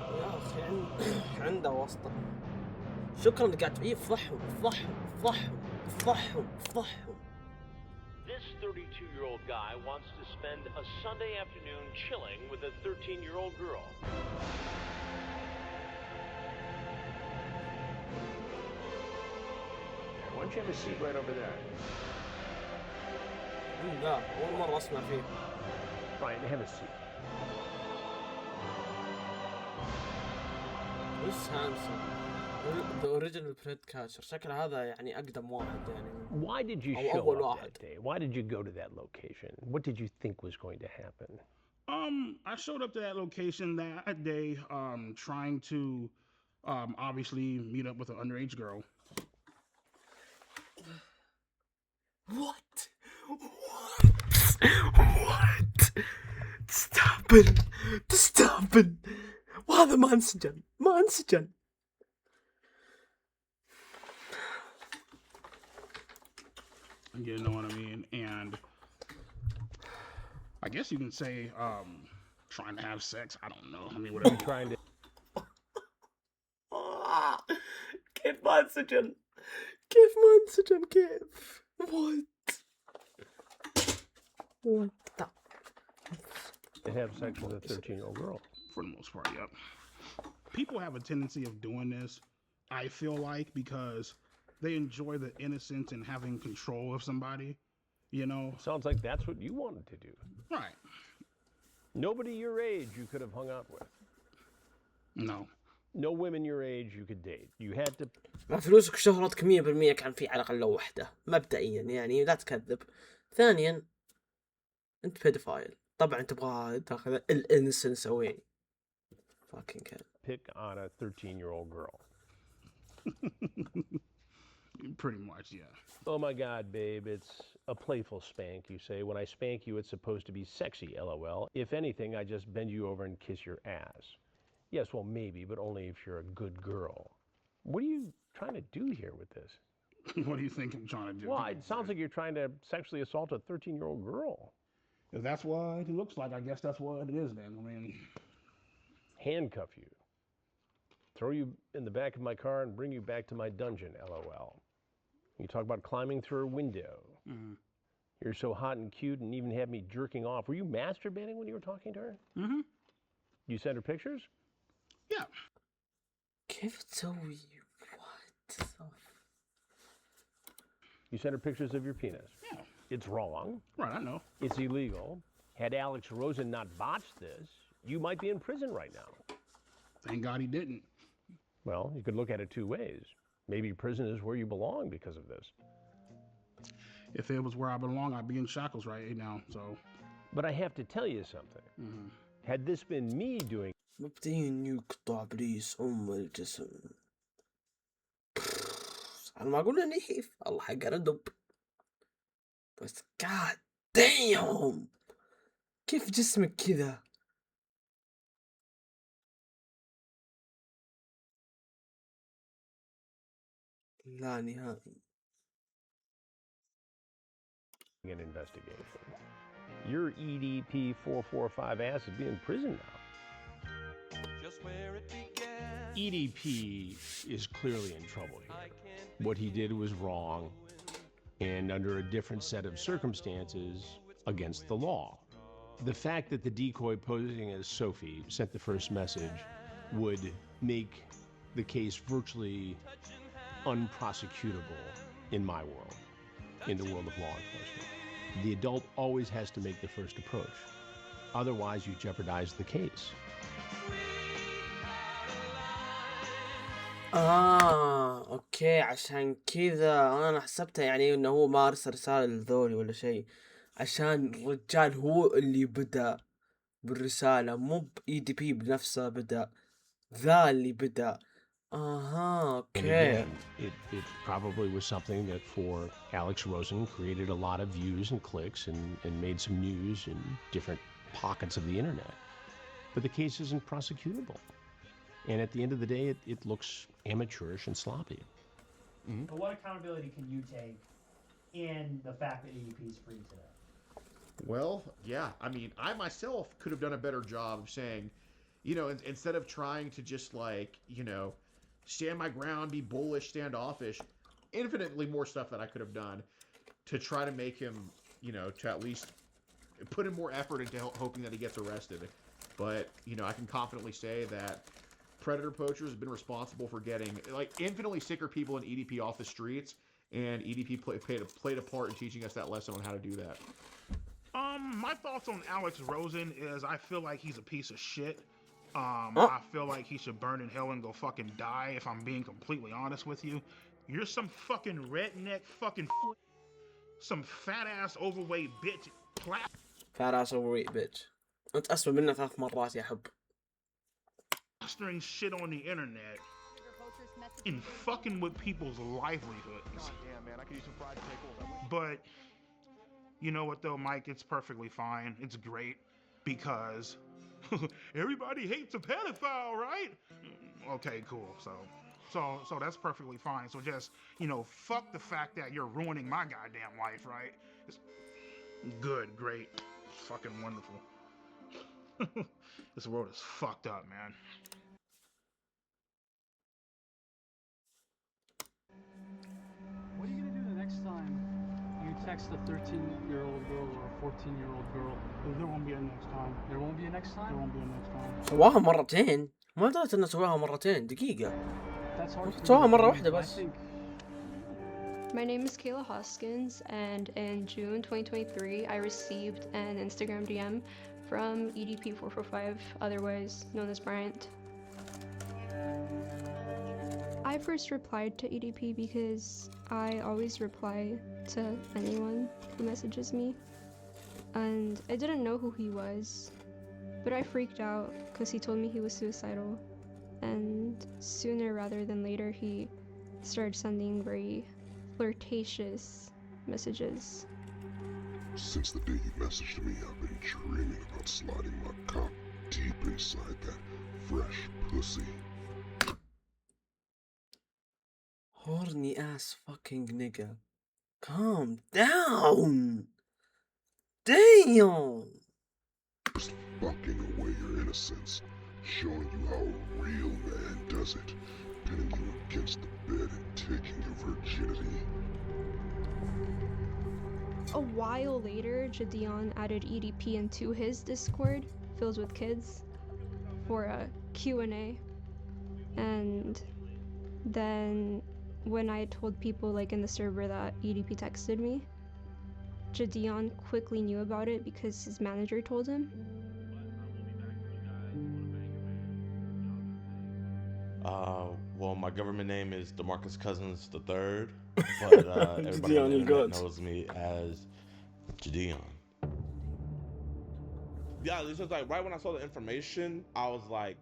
يا اخي عنده واسطة. شكرا اللي قاعد فيه. فضحهم فضحهم فضحهم فضحهم فضحهم. This 32-year-old guy wants to spend a Sunday afternoon chilling with a 13-year-old girl. Why don't you have a seat right over there? لا أول مرة أسمع فيه. Fine, have a seat. Chris Hansen, the original Fred Catcher. شكل هذا يعني أقدم واحد يعني. Why did you أو show أول up واحد. that day? Why did you go to that location? What did you think was going to happen? I showed up to that location that day, trying to, obviously meet up with an underage girl. What? What? تستهبل وهذا ما انسجن You know what I mean? And I guess you can say, trying to have sex. I don't know. I mean, whatever. Trying to. كيف ما انسجن كيف What? To have sex with a 13-year-old girl. For the most part, yep. People have a tendency of doing this, I feel like, because they enjoy the innocence and having control of somebody, you know? Sounds like that's what you wanted to do. Right. Nobody your age you could have hung out with. No. No women your age you could date. You had to. مع فلوسك وشهرتك 100% كان في على الأقل واحدة مبدئيا يعني لا تكذب. ثانيا أنت بيدفايل طبعا تبغى تاخذ الانسنس away. Fucking kid. Pick on a 13-year-old girl. Pretty much, yeah. Oh my God, babe, it's a playful spank, you say. When I spank you, it's supposed to be sexy, LOL. If anything, I just bend you over and kiss your ass. Yes, well, maybe, but only if you're a good girl. What are you trying to do here with this? What do you think I'm trying to do? Well, it sounds like you're trying to sexually assault a 13-year-old girl. If that's what it looks like, I guess that's what it is then. I mean... Handcuff you. Throw you in the back of my car and bring you back to my dungeon, LOL. You talk about climbing through a window. Mm-hmm. You're so hot and cute and even had me jerking off. Were you masturbating when you were talking to her? Mm-hmm. You sent her pictures? Yeah. كيف تسوي what? You sent her pictures of your penis? Yeah. It's wrong. Right, I know. It's illegal. Had Alex Rosen not botched this, you might be in prison right now. Thank God he didn't. Well, you could look at it two ways. Maybe prison is where you belong because of this. If it was where I belong, I'd be in shackles right now, so... But I have to tell you something. Mm-hmm. Had this been me doing... مبدئيا يقطع بليس الجسم. أنا ما أقول نحيف الله حق ردب. بس god damn كيف جسمك كذا؟ لا نهائي. An investigation. Your EDP 445 ass would be in prison now. EDP is clearly in trouble here. What he did was wrong, and under a different set of circumstances, against the law. The fact that the decoy posing as Sophie sent the first message would make the case virtually unprosecutable in my world, in the world of law enforcement. The adult always has to make the first approach. Otherwise, you jeopardize the case. اوكي عشان كذا انا حسبتها يعني انه هو ما ارسل رسالة لذولي ولا شيء، عشان الرجال هو اللي بدأ بالرسالة، مو باي دي بي بنفسه بدأ، ذا اللي بدأ. And اوكي. again, it probably was something that for Alex Rosen created a lot of views and clicks and made some news in different pockets of the internet. But the case isn't prosecutable. And at the end of the day, it looks amateurish and sloppy. But what accountability can you take in the fact that EDP is free today? Well, yeah. I mean, I myself could have done a better job of saying, you know, instead of trying to just like, you know, stand my ground, be bullish, standoffish, infinitely more stuff that I could have done to try to make him, you know, to at least put in more effort into hoping that he gets arrested. But, you know, I can confidently say that predator poachers have been responsible for getting like infinitely sicker people in EDP off the streets, and EDP played a part in teaching us that lesson on how to do that. My thoughts on Alex Rosen is I feel like he's a piece of shit. I feel like he should burn in hell and go fucking die, if I'm being completely honest with you. You're some fucking redneck fucking some fat ass overweight bitch. fat ass overweight bitch. انت اسوأ منه 3 مرات يا حب. Plastering shit on the internet and fucking with people's livelihoods. But you know what though, Mike? It's perfectly fine. It's great because everybody hates a pedophile, right? Okay, cool. So that's perfectly fine. So just, you know, fuck the fact that you're ruining my goddamn life, right? It's good, great, fucking wonderful. This world is fucked up, man. What are you gonna do the next time you text a 13-year-old girl or a 14-year-old girl? There won't be a next time. There won't be a next time? There won't be a next time. سواها مرتين، ما دريت انه سواها مرتين. دقيقة. That's hard for سواها me to مرة believe. واحدة I بس. think My name is Kayla Hoskins, and in June 2023, I received an Instagram DM from EDP445, otherwise known as Bryant. I first replied to EDP because I always reply to anyone who messages me, and I didn't know who he was, but I freaked out because he told me he was suicidal, and sooner rather than later he started sending very flirtatious messages. Since the day you messaged me, I've been dreaming about sliding my cock deep inside that fresh pussy. Horny ass fucking nigga. Calm down. Damn. Just fucking away your innocence, showing you how a real man does it, pinning you against the bed and taking your virginity. A while later, Jadion added EDP into his Discord, filled with kids, for a Q&A. And then when I told people like in the server that EDP texted me, Jadion quickly knew about it because his manager told him. Well, my government name is DeMarcus Cousins III, but everybody on the internet knows me as Jadion. Yeah, it's just like right when I saw the information, I was like,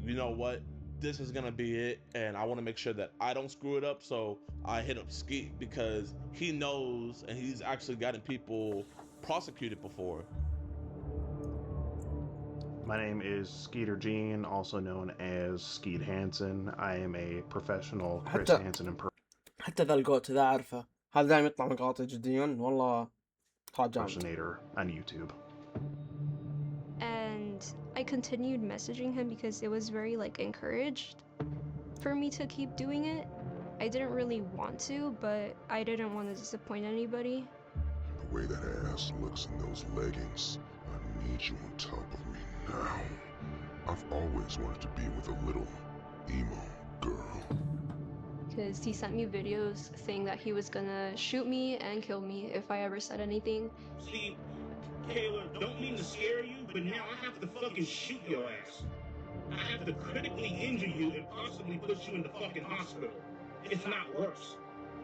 you know what? This is gonna be it, and I want to make sure that I don't screw it up. So I hit up Skeet because he knows, and he's actually gotten people prosecuted before. My name is Skeeter Gene, also known as Skeet Hansen. I am a professional Chris Hansen حتى ذا القوت ذا عارفه، هذا دائما يطلع مقاطع جديون والله impersonator on YouTube. And I continued messaging him because it was very like encouraged for me to keep doing it. I didn't really want to, but I didn't want to disappoint anybody. The way that ass looks in those leggings, I need you on top of me now. I've always wanted to be with a little emo girl. Because he sent me videos saying that he was gonna shoot me and kill me if I ever said anything. See, Kayla, don't mean to scare you, but now I have to fucking shoot your ass. I have to critically injure you and possibly put you in the fucking hospital. It's not worse.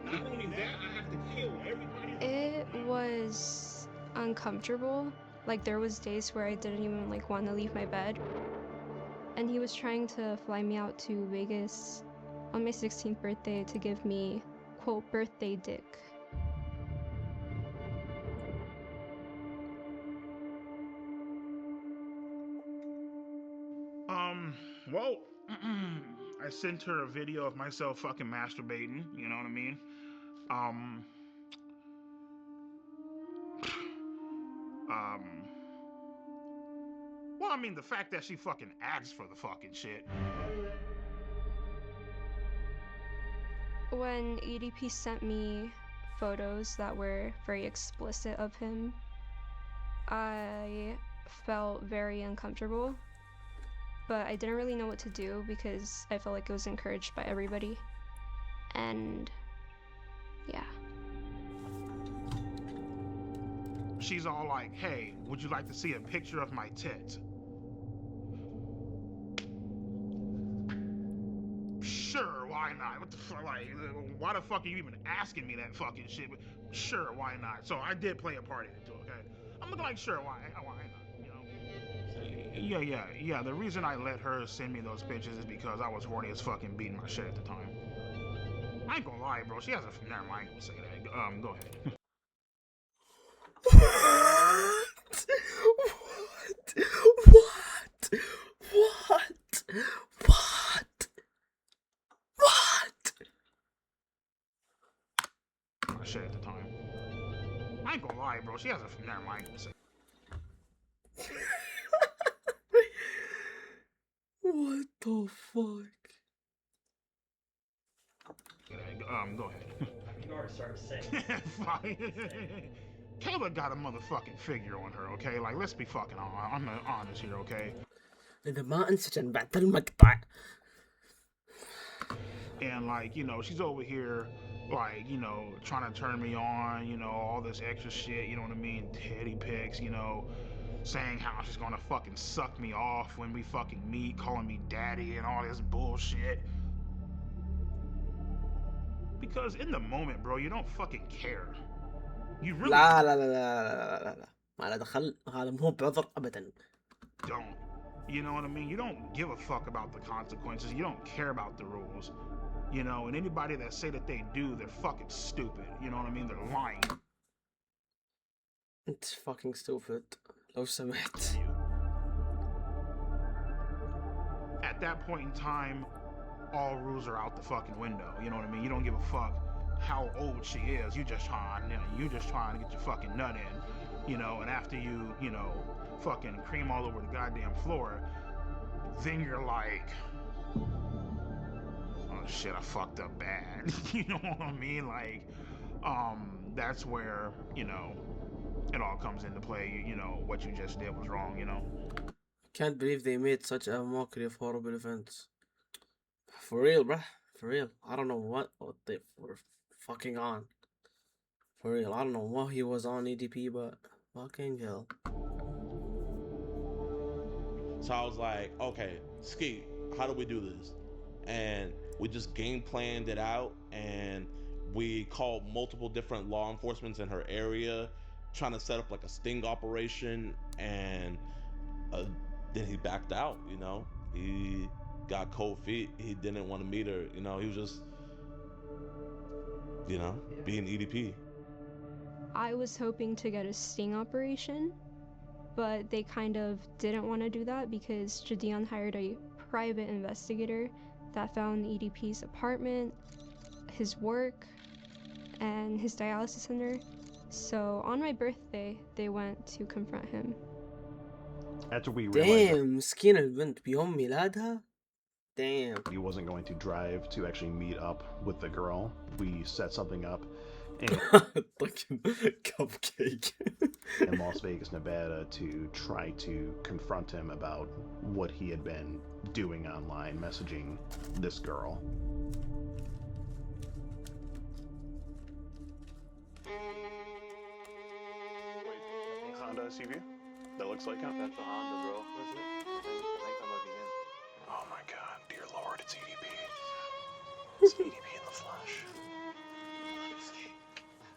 Not only that, I have to kill everybody. It was uncomfortable. Like there was days where I didn't even like want to leave my bed. And he was trying to fly me out to Vegas on my 16th birthday to give me, quote, birthday dick. Well, I sent her a video of myself fucking masturbating, you know what I mean? Well, I mean, the fact that she fucking asked for the fucking shit. When EDP sent me photos that were very explicit of him, I felt very uncomfortable. But I didn't really know what to do because I felt like it was encouraged by everybody. And yeah. She's all like, hey, would you like to see a picture of my tits? Sure, why not? What the fuck, like, why the fuck are you even asking me that fucking shit? But sure, why not? So I did play a part in it too, okay? I'm looking like, sure, why not, you know? Yeah, the reason I let her send me those pictures is because I was horny as fucking beating my shit at the time. I ain't gonna lie, bro, she has a, never mind, I ain't gonna say that, go ahead. My shit at the time. I ain't gonna lie, bro, she has a, never mind, I ain't gonna say What the fuck? Go ahead. You already started saying. Fine. Kayla got a motherfucking figure on her, okay? Like, let's be fucking honest here, okay? إذا ما انسجن بعد المقطع. And like, you know, she's over here, like, you know, trying to turn me on, you know, all this extra shit, you know what I mean? Teddy pics, you know, saying how she's gonna fucking suck me off when we fucking meet, calling me daddy and all this bullshit. Because in the moment, bro, you don't fucking care. You really لا لا لا لا لا لا لا ما له دخل هذا مو بعذر أبدا. don't. You know what I mean? You don't give a fuck about the consequences. You don't care about the rules. You know, and anybody that say that they do, they're fucking stupid. You know what I mean? They're lying. It's fucking stupid. لو سمحت. At that point in time, all rules are out the fucking window. You know what I mean? You don't give a fuck how old she is. You just trying to get your fucking nut in. You know, and after you know, fucking cream all over the goddamn floor, then you're like, oh shit, I fucked up bad. You know what I mean? Like, that's where, you know, it all comes into play. You know, what you just did was wrong, you know? Can't believe they made such a mockery of horrible events. For real, bruh. For real. I don't know what they were fucking on. For real. I don't know what he was on EDP, but fucking hell. So I was like, okay, Ski, how do we do this? And we just game planned it out, and we called multiple different law enforcement in her area, trying to set up like a sting operation, and then he backed out, you know? He got cold feet. He didn't want to meet her, you know? He was just, you know, being EDP. I was hoping to get a sting operation, but they kind of didn't want to do that because Jadion hired a private investigator that found EDP's apartment, his work, and his dialysis center. So on my birthday, they went to confront him. After we realized دام مسكينة البنت بيوم ميلادها. Damn. he wasn't going to drive to actually meet up with the girl, we set something up in cupcake in Las Vegas, Nevada, to try to confront him about what he had been doing online, messaging this girl. Honda SUV? That looks like him? That's a Honda, bro. Is it? I think that might be him. Oh my god, dear lord, it's EDP. It's EDP in the flesh.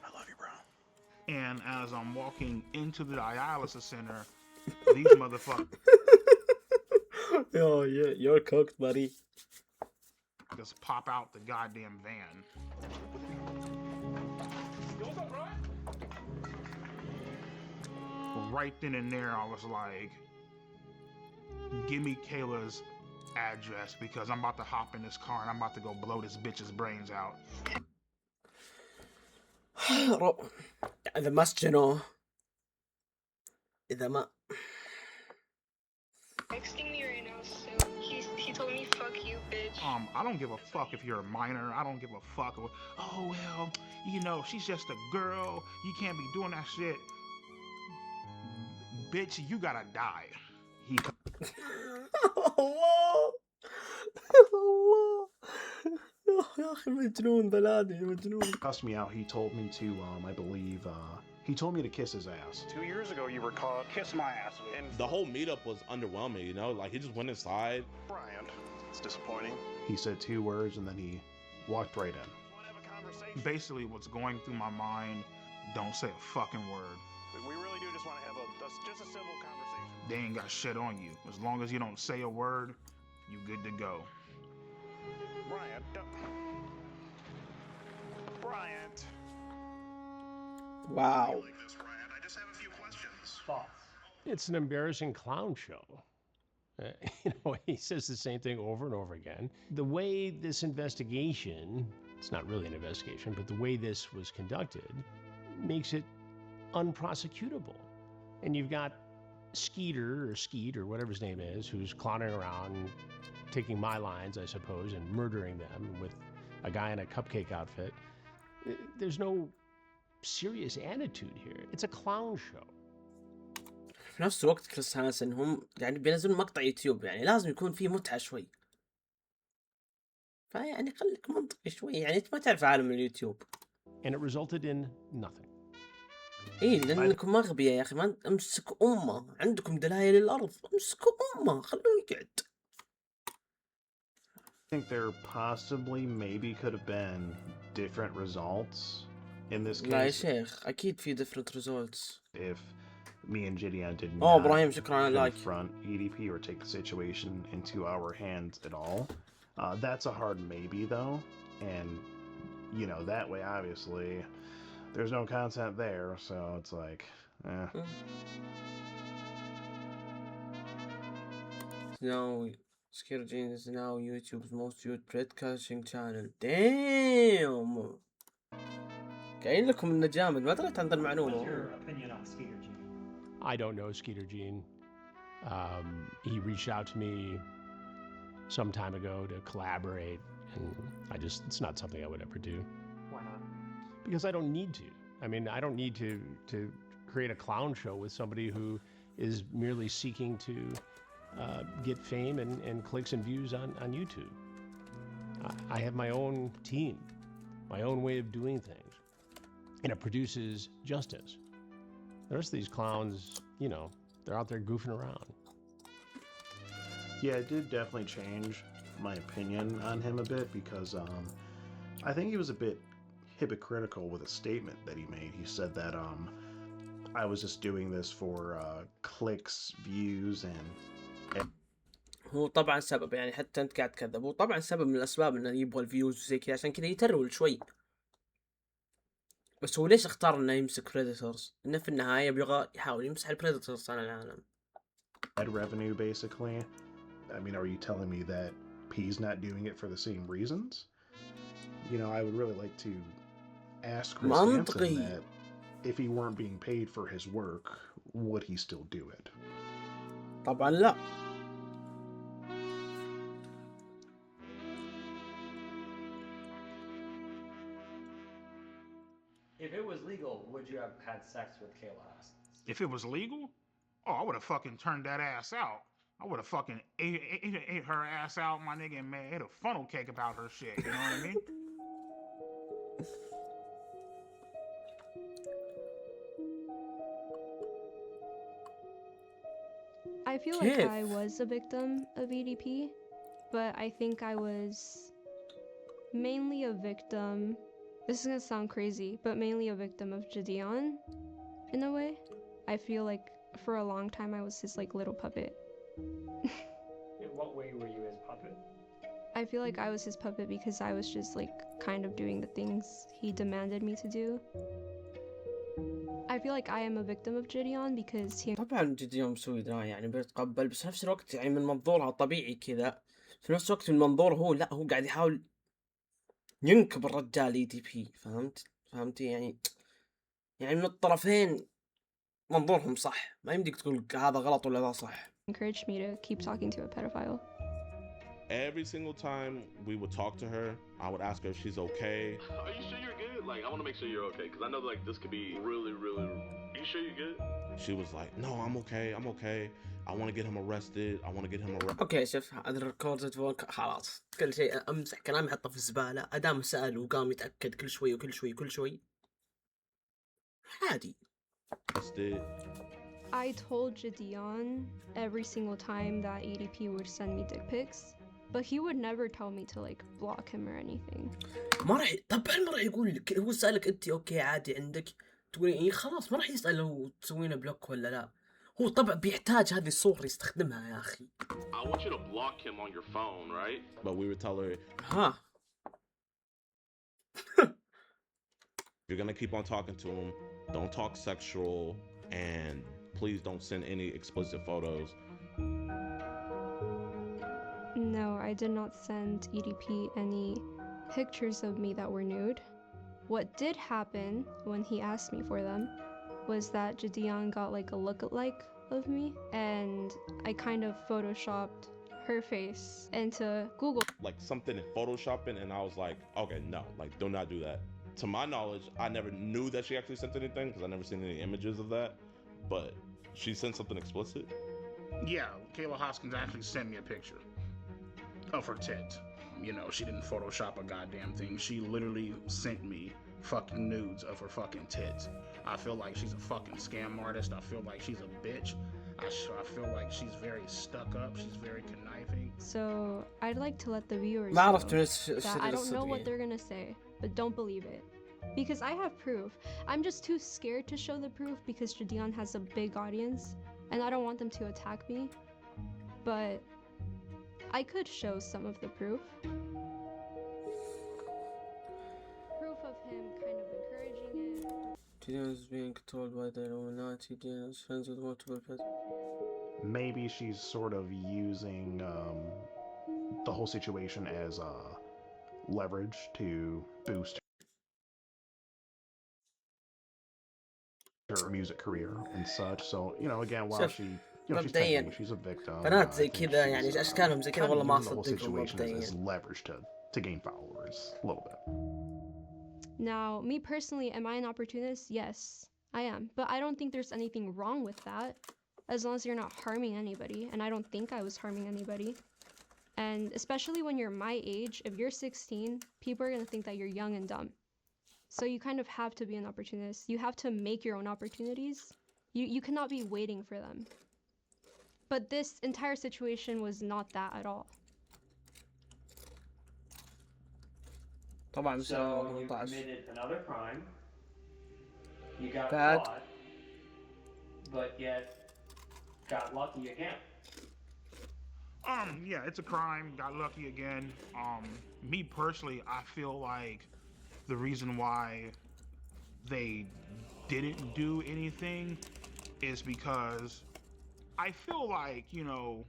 I love you, bro. And as I'm walking into the dialysis center, these motherfuckers Oh yeah, you're cooked, buddy. just pop out the goddamn van. Right then and there, I was like, give me Kayla's address because I'm about to hop in this car and I'm about to go blow this bitch's brains out. إذا ما سجنوه إذا ما Texting me right now, so he told me fuck you, bitch. I don't give a fuck if you're a minor. I don't give a fuck. Oh, well, you know, she's just a girl. You can't be doing that shit. Bitch, you gotta die. He. الله يا أخي مجنون بلادي مجنون. Cussed me out. He told me to, I believe, he told me to kiss his ass. 2 years ago, you were caught. Kiss my ass. And the whole meetup was underwhelming, you know? Like, he just went inside. Brian, it's disappointing. He said 2 words and then he walked right in. Basically, what's going through my mind, don't say a fucking word. We really do just want to have just a civil conversation. They ain't got shit on you. As long as you don't say a word, you good to go. Brian, Bryant. Wow. I just have a few questions. It's an embarrassing clown show. He says the same thing over and over again. The way this investigation, it's not really an investigation, but the way this was conducted makes it unprosecutable. And you've got Skeeter or Skeet or whatever his name is, who's clowning around, taking my lines, I suppose, and murdering them with a guy in a cupcake outfit. There's no serious attitude here. It's a clown show. في نفس الوقت كريس هانسن هم يعني بينزلون مقطع يوتيوب يعني لازم يكون فيه متعة شوي. فيعني خليك منطقي شوي يعني انت ما تعرف عالم اليوتيوب. And it resulted in nothing. ايه لانكم اغبياء يا اخي ما امسك امه عندكم دلائل الارض امسكوا امه خلوه يقعد. I think there possibly maybe could have been different results in this case. لا يا شيخ اكيد في different results. If me and Gideon did Oh, not Ibrahim, شكرا على اللايك. confront EDP or take the situation into our hands at all. That's a hard maybe though, and you know that way obviously there's no content there, so it's like, Now, Scare Gene is now YouTube's most viewed broadcasting channel. Damn. قايل لكم انه جامد ما دريت عن ذا المعلومة. I don't know Skeeter Gene. He reached out to me some time ago to collaborate, and it's not something I would ever do. Why not? Because I don't need to. I mean, I don't need to create a clown show with somebody who is merely seeking to get fame and clicks and views on YouTube. I have my own team, my own way of doing things, and it produces justice. The rest of these clowns, you know, they're out there goofing around. yeah, it did definitely change my opinion on him a bit because I think he was a bit hypocritical with a statement that he made. He said that I was just doing this for clicks, views, and هو طبعا سبب يعني حتى انت قاعد تكذب هو طبعا سبب من الاسباب انه يبغى الفيوز وزي كذا عشان كذا يترول شوي. بس هو ليش اختار انه يمسك بريدتورز؟ انه في النهاية يبغى يحاول يمسح البريدتورز عن العالم. ad revenue basically. I mean, are you telling me that P's not doing it for the same reasons? You know, I would really like to ask Chris Hansen that if he weren't being paid for his work, would he still do it? طبعا لا. If it was legal, would you have had sex with Kayla Hoskins? If it was legal, oh, I would have fucking turned that ass out. I would have fucking ate her ass out, my nigga, and made a funnel cake about her shit. You know what I mean? I feel like I was a victim of EDP, but I think I was mainly a victim. This is gonna sound crazy, but mainly a victim of Gideon, in a way. I feel like for a long time I was his like little puppet. In what way were you his puppet? I feel like I was his puppet because I was just like kind of doing the things he demanded me to do. I feel like I am a victim of Gideon because he طبعا جديون مسوي ذا يعني بيتقبل، بس نفس الوقت يعني من منظورها طبيعي كذا، في نفس الوقت من منظور هو لا، هو قاعد يحاول ينكب الرجال اي دي بي. فهمتي يعني من الطرفين منظورهم صح، ما يمديك تقول هذا غلط ولا ذا صح. encouraged me to keep talking to a pedophile. Every single time we would talk to her, I would ask her if she's okay. Are you sure you're good? Like, I want to make sure you're okay, because I know like this could be really. Are you sure you're good? She was like, no, I'm okay. I want to get him arrested. اوكي شوف، هذا الريكورد فوق خلاص، كل شيء امسح كلامي حطه في الزبالة. ادام سأل وقام يتأكد كل شوي عادي. I told Gideon every single time that EDP would send me dick pics, but he would never tell me to like block him or anything. طبعا ما راح يقول لك. هو سألك انت اوكي عادي عندك، تقولي ايه خلاص، ما راح يسأل لو تسوينه بلوك ولا لا. هو طبعا بيحتاج هذه الصور يستخدمها يا اخي. I want you to block him on your phone, right? But we would tell her, you're gonna keep on talking to him. Don't talk sexual, and please don't send any explicit photos. No, I did not send EDP any pictures of me that were nude. What did happen when he asked me for them was that Gideon got like a lookalike of me, and I kind of photoshopped her face into Google. Like something in photoshopping, and I was like, okay, no, like do not do that. To my knowledge, I never knew that she actually sent anything because I never seen any images of that, but she sent something explicit. Yeah, Kayla Hoskins actually sent me a picture of her tits. You know, she didn't Photoshop a goddamn thing. She literally sent me fucking nudes of her fucking tits. I feel like she's a fucking scam artist. I feel like she's a bitch. I feel like she's very stuck up. She's very conniving. So I'd like to let the viewers ما know عرفت that I don't know what they're gonna say, but don't believe it. Because I have proof. I'm just too scared to show the proof because Gideon has a big audience and I don't want them to attack me. But I could show some of the proof. Proof of him kind of encouraging it. Gideon is being controlled by the Illuminati. Gideon is friends with multiple people. Maybe she's sort of using the whole situation as leverage to boost her music career and such. So, you know, again, while she, you know, she's a victim. بنات زي كذا يعني اشكالهم زي كذا والله ما the whole اصدقهم situation مبدئيا. as leverage to gain followers a little bit. Now, me personally, am I an opportunist? Yes, I am. But I don't think there's anything wrong with that, as long as you're not harming anybody, and I don't think I was harming anybody. And especially when you're my age, if you're 16, people are going to think that you're young and dumb. So you kind of have to be an opportunist. You have to make your own opportunities. You cannot be waiting for them. But this entire situation was not that at all. طبعا So you committed another crime. You got Bad. caught, but yet got lucky again. Yeah, it's a crime. Got lucky again. Me personally, I feel like the reason why they didn't do anything is because I feel like, you know,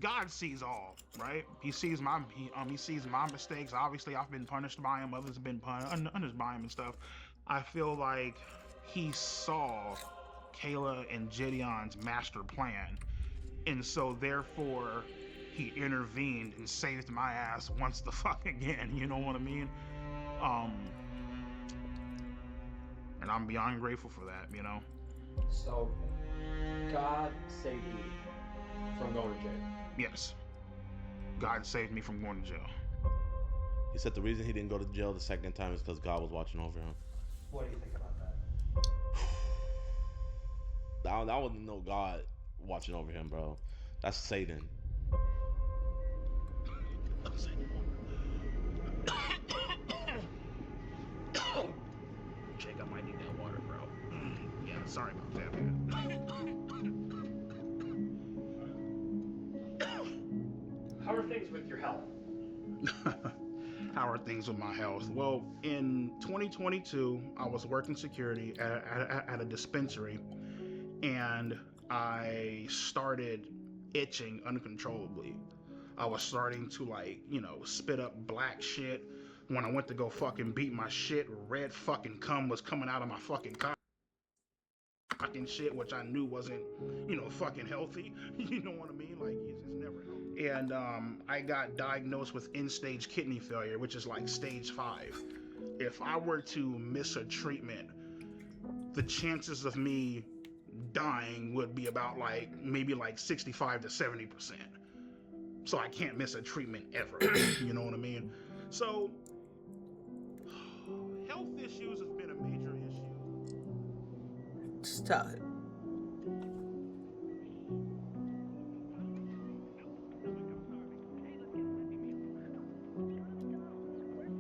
God sees all, right? He sees my mistakes. Obviously, I've been punished by him. Others have been punished by him and stuff. I feel like he saw Kayla and Gideon's master plan, And so therefore he intervened and saved my ass once the fuck again, you know what I mean? And I'm beyond grateful for that, you know? So, God saved you from going to jail. Yes. God saved me from going to jail. He said the reason he didn't go to jail the second time is because God was watching over him. What do you think about that? That wasn't no God watching over him, bro. That's Satan. Jake, I might need that water, bro. Yeah, sorry about that, man. How are things with your health? How are things with my health? Well, in 2022, I was working security at a dispensary, and I started itching uncontrollably. I was starting to, like, you know, spit up black shit. When I went to go fucking beat my shit, red fucking cum was coming out of my fucking cock and shit, which I knew wasn't, you know, fucking healthy. You know what I mean? Like, it's never healthy. And I got diagnosed with end-stage kidney failure, which is like stage 5. If I were to miss a treatment, the chances of me dying would be about like maybe like 65 to 70%. So I can't miss a treatment ever. You know what I mean? So health issues have been a major issue. Stop.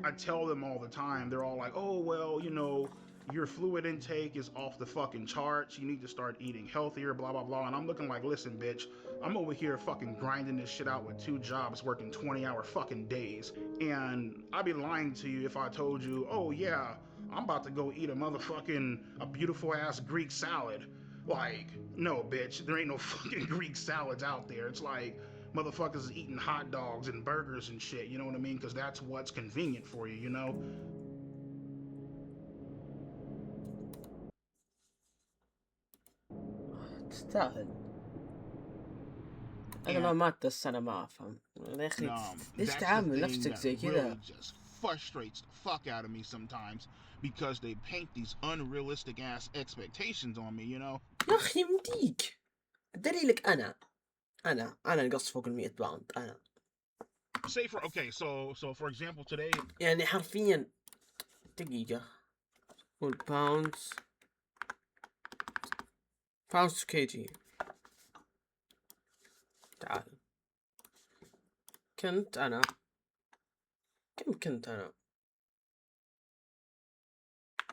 I tell them all the time, they're all like, oh, well, you know, your fluid intake is off the fucking charts. You need to start eating healthier, blah, blah, blah. And I'm looking like, listen, bitch, I'm over here fucking grinding this shit out with 2 jobs, working 20-hour fucking days. And I'd be lying to you if I told you, oh, yeah, I'm about to go eat a beautiful ass Greek salad. Like, no, bitch, there ain't no fucking Greek salads out there. It's like motherfuckers eating hot dogs and burgers and shit, you know what I mean? Because that's what's convenient for you, you know? تستاهل. انا ما مات السنة ما افهم يا اخي ليش تعامل نفسك زي كذا؟ Just frustrates the fuck out of me sometimes because they paint these unrealistic ass expectations on me, you know? يا اخي مديك دليلك انا نقص فوق 100 باوند انا. Say so for example today يعني حرفيا دقيقة قول pounds to kg. تعال كنت أنا كم كنت أنا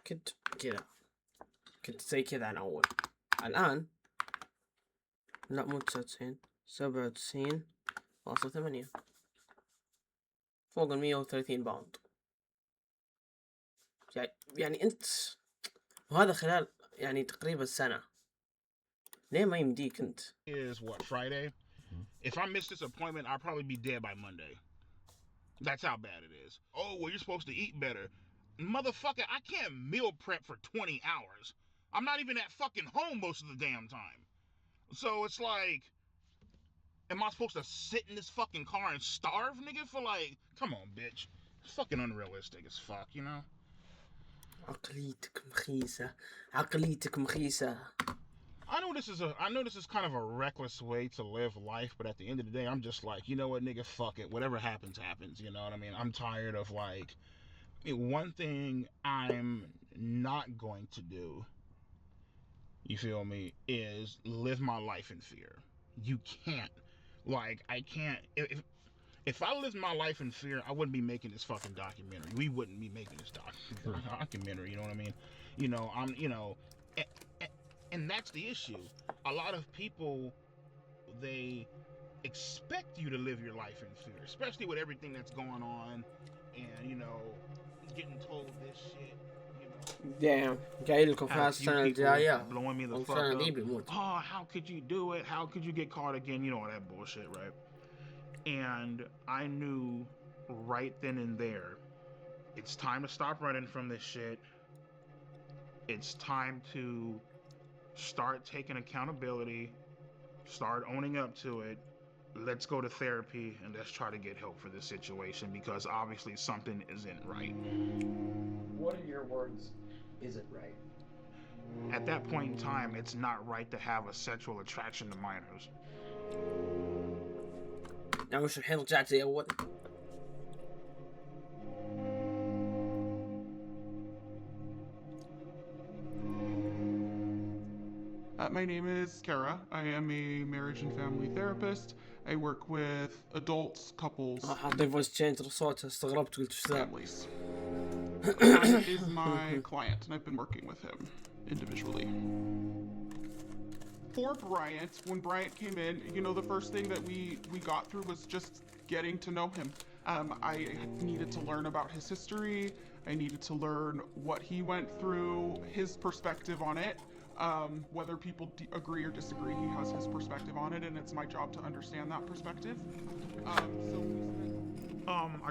كنت كذا كنت زي كذا أنا أول. الآن لا مو 99 97.8 فوق 130 باوند. يعني أنت وهذا خلال يعني تقريبا سنة. ليه ما يمديك أنت؟ is what, Friday? If I miss this appointment, I'll probably be dead by Monday. That's how bad it is. Oh, well, you're supposed to eat better. Motherfucker, I can't meal prep for 20 hours. I'm not even at fucking home most of the damn time. So it's like, am I supposed to sit in this fucking car and starve, nigga, for like, come on, bitch. It's fucking unrealistic as fuck, you know? عقليتك مخيسة. I know this is kind of a reckless way to live life, but at the end of the day, I'm just like, you know what, nigga, fuck it. Whatever happens, happens. You know what I mean? I'm tired of like, one thing I'm not going to do, you feel me, is live my life in fear. You can't. Like, I can't. If I lived my life in fear, I wouldn't be making this fucking documentary. We wouldn't be making this documentary. You know what I mean? You know, and that's the issue. A lot of people, they expect you to live your life in fear, especially with everything that's going on, and, you know, getting told this shit, you know. Damn, جاي لكم في السنة الجاية. Blowing me the fuck up. Oh, how could you do it? How could you get caught again? You know, all that bullshit, right? And I knew right then and there, it's time to stop running from this shit. It's time to start taking accountability start owning up to it. Let's go to therapy and let's try to get help for this situation because obviously something isn't right. What in your words isn't right? At that point in time, it's not right to have a sexual attraction to minors. يعني مش الحين رجعت زي أول. My name is Kara. I am a marriage and family therapist. I work with adults, couples, حاطين voice changer صوتها استغربت قلت ايش ذا. families. Bryant is my client, and I've been working with him individually. For Bryant, when Bryant came in, you know, the first thing that we got through was just getting to know him. I needed to learn about his history. I needed to learn what he went through, his perspective on it. Whether people agree or disagree, he has his perspective on it, and it's my job to understand that perspective. I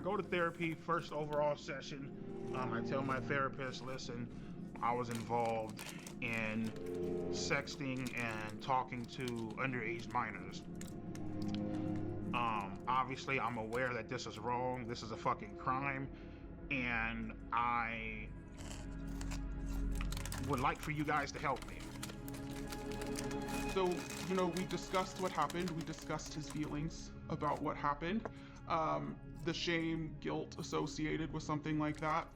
go to therapy, first overall session. I tell my therapist, listen, I was involved in sexting and talking to underage minors. Obviously, I'm aware that this is wrong. This is a fucking crime, and I would like for you guys to help me. So, you know, we discussed what happened. We discussed his feelings about what happened. The shame, guilt associated with something like that.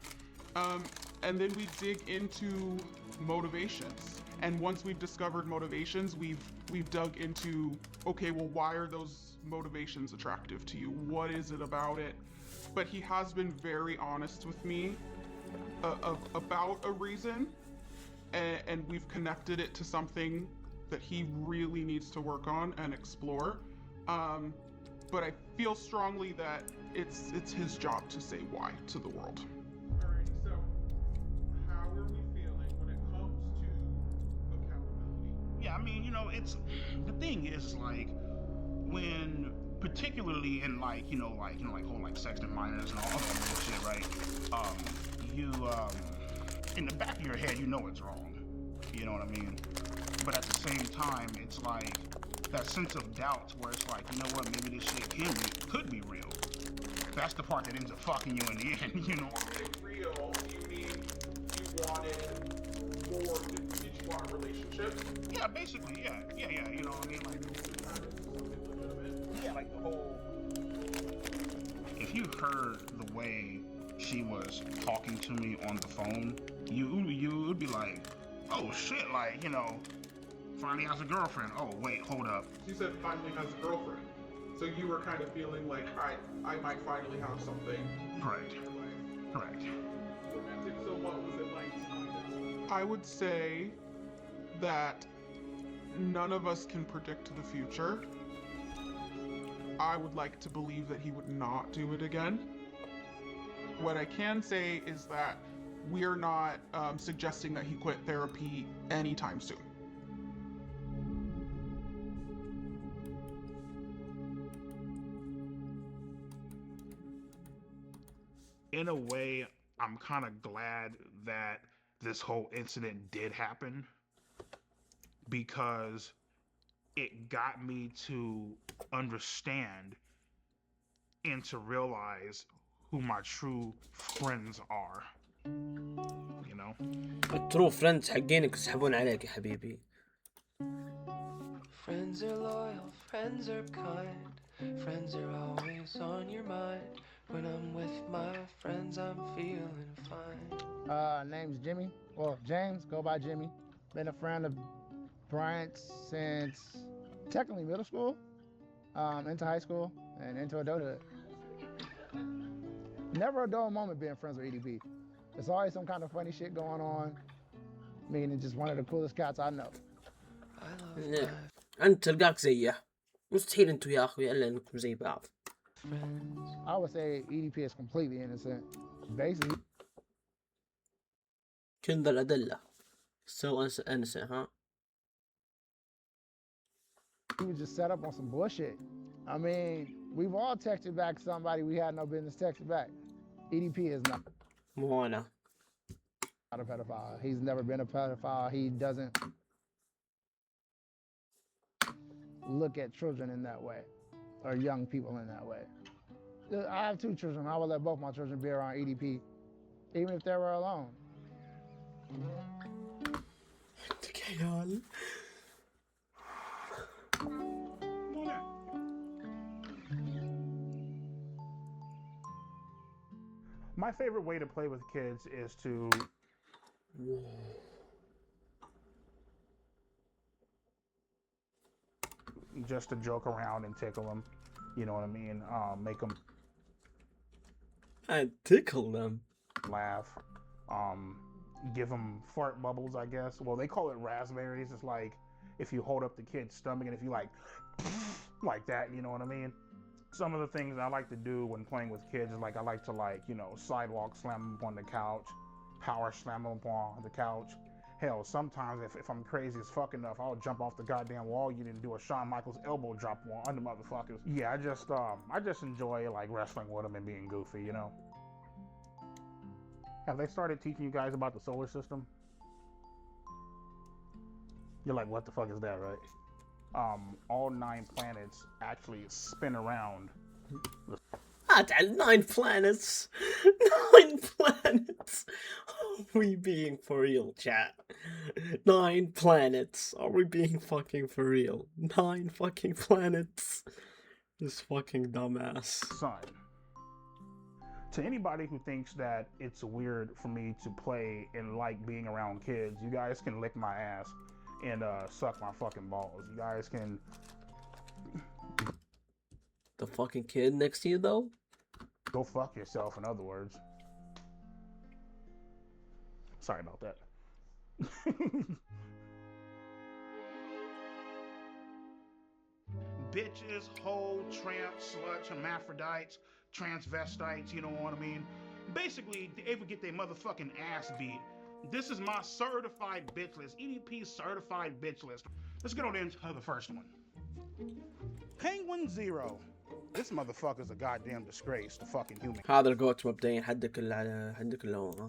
And then we dig into motivations. And once we've discovered motivations, we've dug into, okay, well, why are those motivations attractive to you? What is it about it? But he has been very honest with me about a reason, and we've connected it to something that he really needs to work on and explore. But I feel strongly that it's his job to say why to the world. Alrighty, so how are we feeling when it comes to accountability? Yeah, I mean, you know, it's the thing is like when particularly in like whole like sexting minors and all that bullshit, right? You in the back of your head you know it's wrong. You know what I mean? But at the same time, it's like that sense of doubt where it's like, you know what, maybe this shit could be real. That's the part that ends up fucking you in the end, you know? Real, you mean you wanted more, did you want a relationship? Yeah, basically, yeah, you know what I mean? Like, yeah, like the whole... If you heard the way she was talking to me on the phone, you would be like, oh shit, like, you know, finally has a girlfriend. Oh, wait, hold up. She said finally has a girlfriend. So you were kind of feeling like, I might finally have something. Correct. Correct. Romantic, so what was it like? I would say that none of us can predict the future. I would like to believe that he would not do it again. What I can say is that we're not suggesting that he quit therapy anytime soon. In a way, I'm kind of glad that this whole incident did happen because it got me to understand and to realize who my true friends are. You know? الترو فريندز حقينك يسحبون عليك يا حبيبي. Friends are loyal, friends are kind, friends are always on your mind. When I'm with my friends, I'm feeling fine. Name's Jimmy. Well, James, go by Jimmy. Been a friend of Bryant's since technically middle school, into high school, and into adulthood. Never a dull moment being friends with EDP. There's always some kind of funny shit going on. I mean, it's just one of the coolest cats I know. أنت تلقاك زيه. مستحيل أنتوا يا أخوي إلا إنكم زي بعض. I would say EDP is completely innocent. Basically. كل ذا الأدلة. So innocent, huh? He was just set up on some bullshit. I mean, we've all texted back somebody we had no business texting back. EDP is not. Moana. Not a pedophile. He's never been a pedophile. He doesn't. look at children in that way, or young people in that way. I have 2 children. I would let both my children be around EDP, even if they were alone. My favorite way to play with kids is to just to joke around and tickle them. You know what I mean? Make them and tickle them. Laugh. Give them fart bubbles, I guess. Well, they call it raspberries. It's like if you hold up the kid's stomach and if you like that, you know what I mean? Some of the things I like to do when playing with kids is like I like to sidewalk slam them up on the couch, power slam them up on the couch. Hell, sometimes if I'm crazy as fuck enough, I'll jump off the goddamn wall. You didn't do a Shawn Michaels elbow drop on under motherfuckers. Yeah, I just enjoy like wrestling with them and being goofy, you know. Have they started teaching you guys about the solar system? You're like, what the fuck is that, right? All 9 planets actually spin around. Ah, 9 planets! 9 planets! Are we being for real, chat? 9 planets. Are we being fucking for real? 9 fucking planets. This fucking dumbass. Son. To anybody who thinks that it's weird for me to play and like being around kids, you guys can lick my ass and suck my fucking balls. You guys can... The fucking kid next to you, though? Go fuck yourself, in other words. Sorry about that. Bitches, hoe, tramp, slut, hermaphrodites, transvestites, you know what I mean? Basically, they ever get their motherfucking ass beat. This is my certified bitch list. EDP certified bitch list. Let's get on into the first one. Penguin Zero. This motherfucker's a goddamn disgrace to fucking human. هذا الجوت مبدئيا حدك عندك اللون.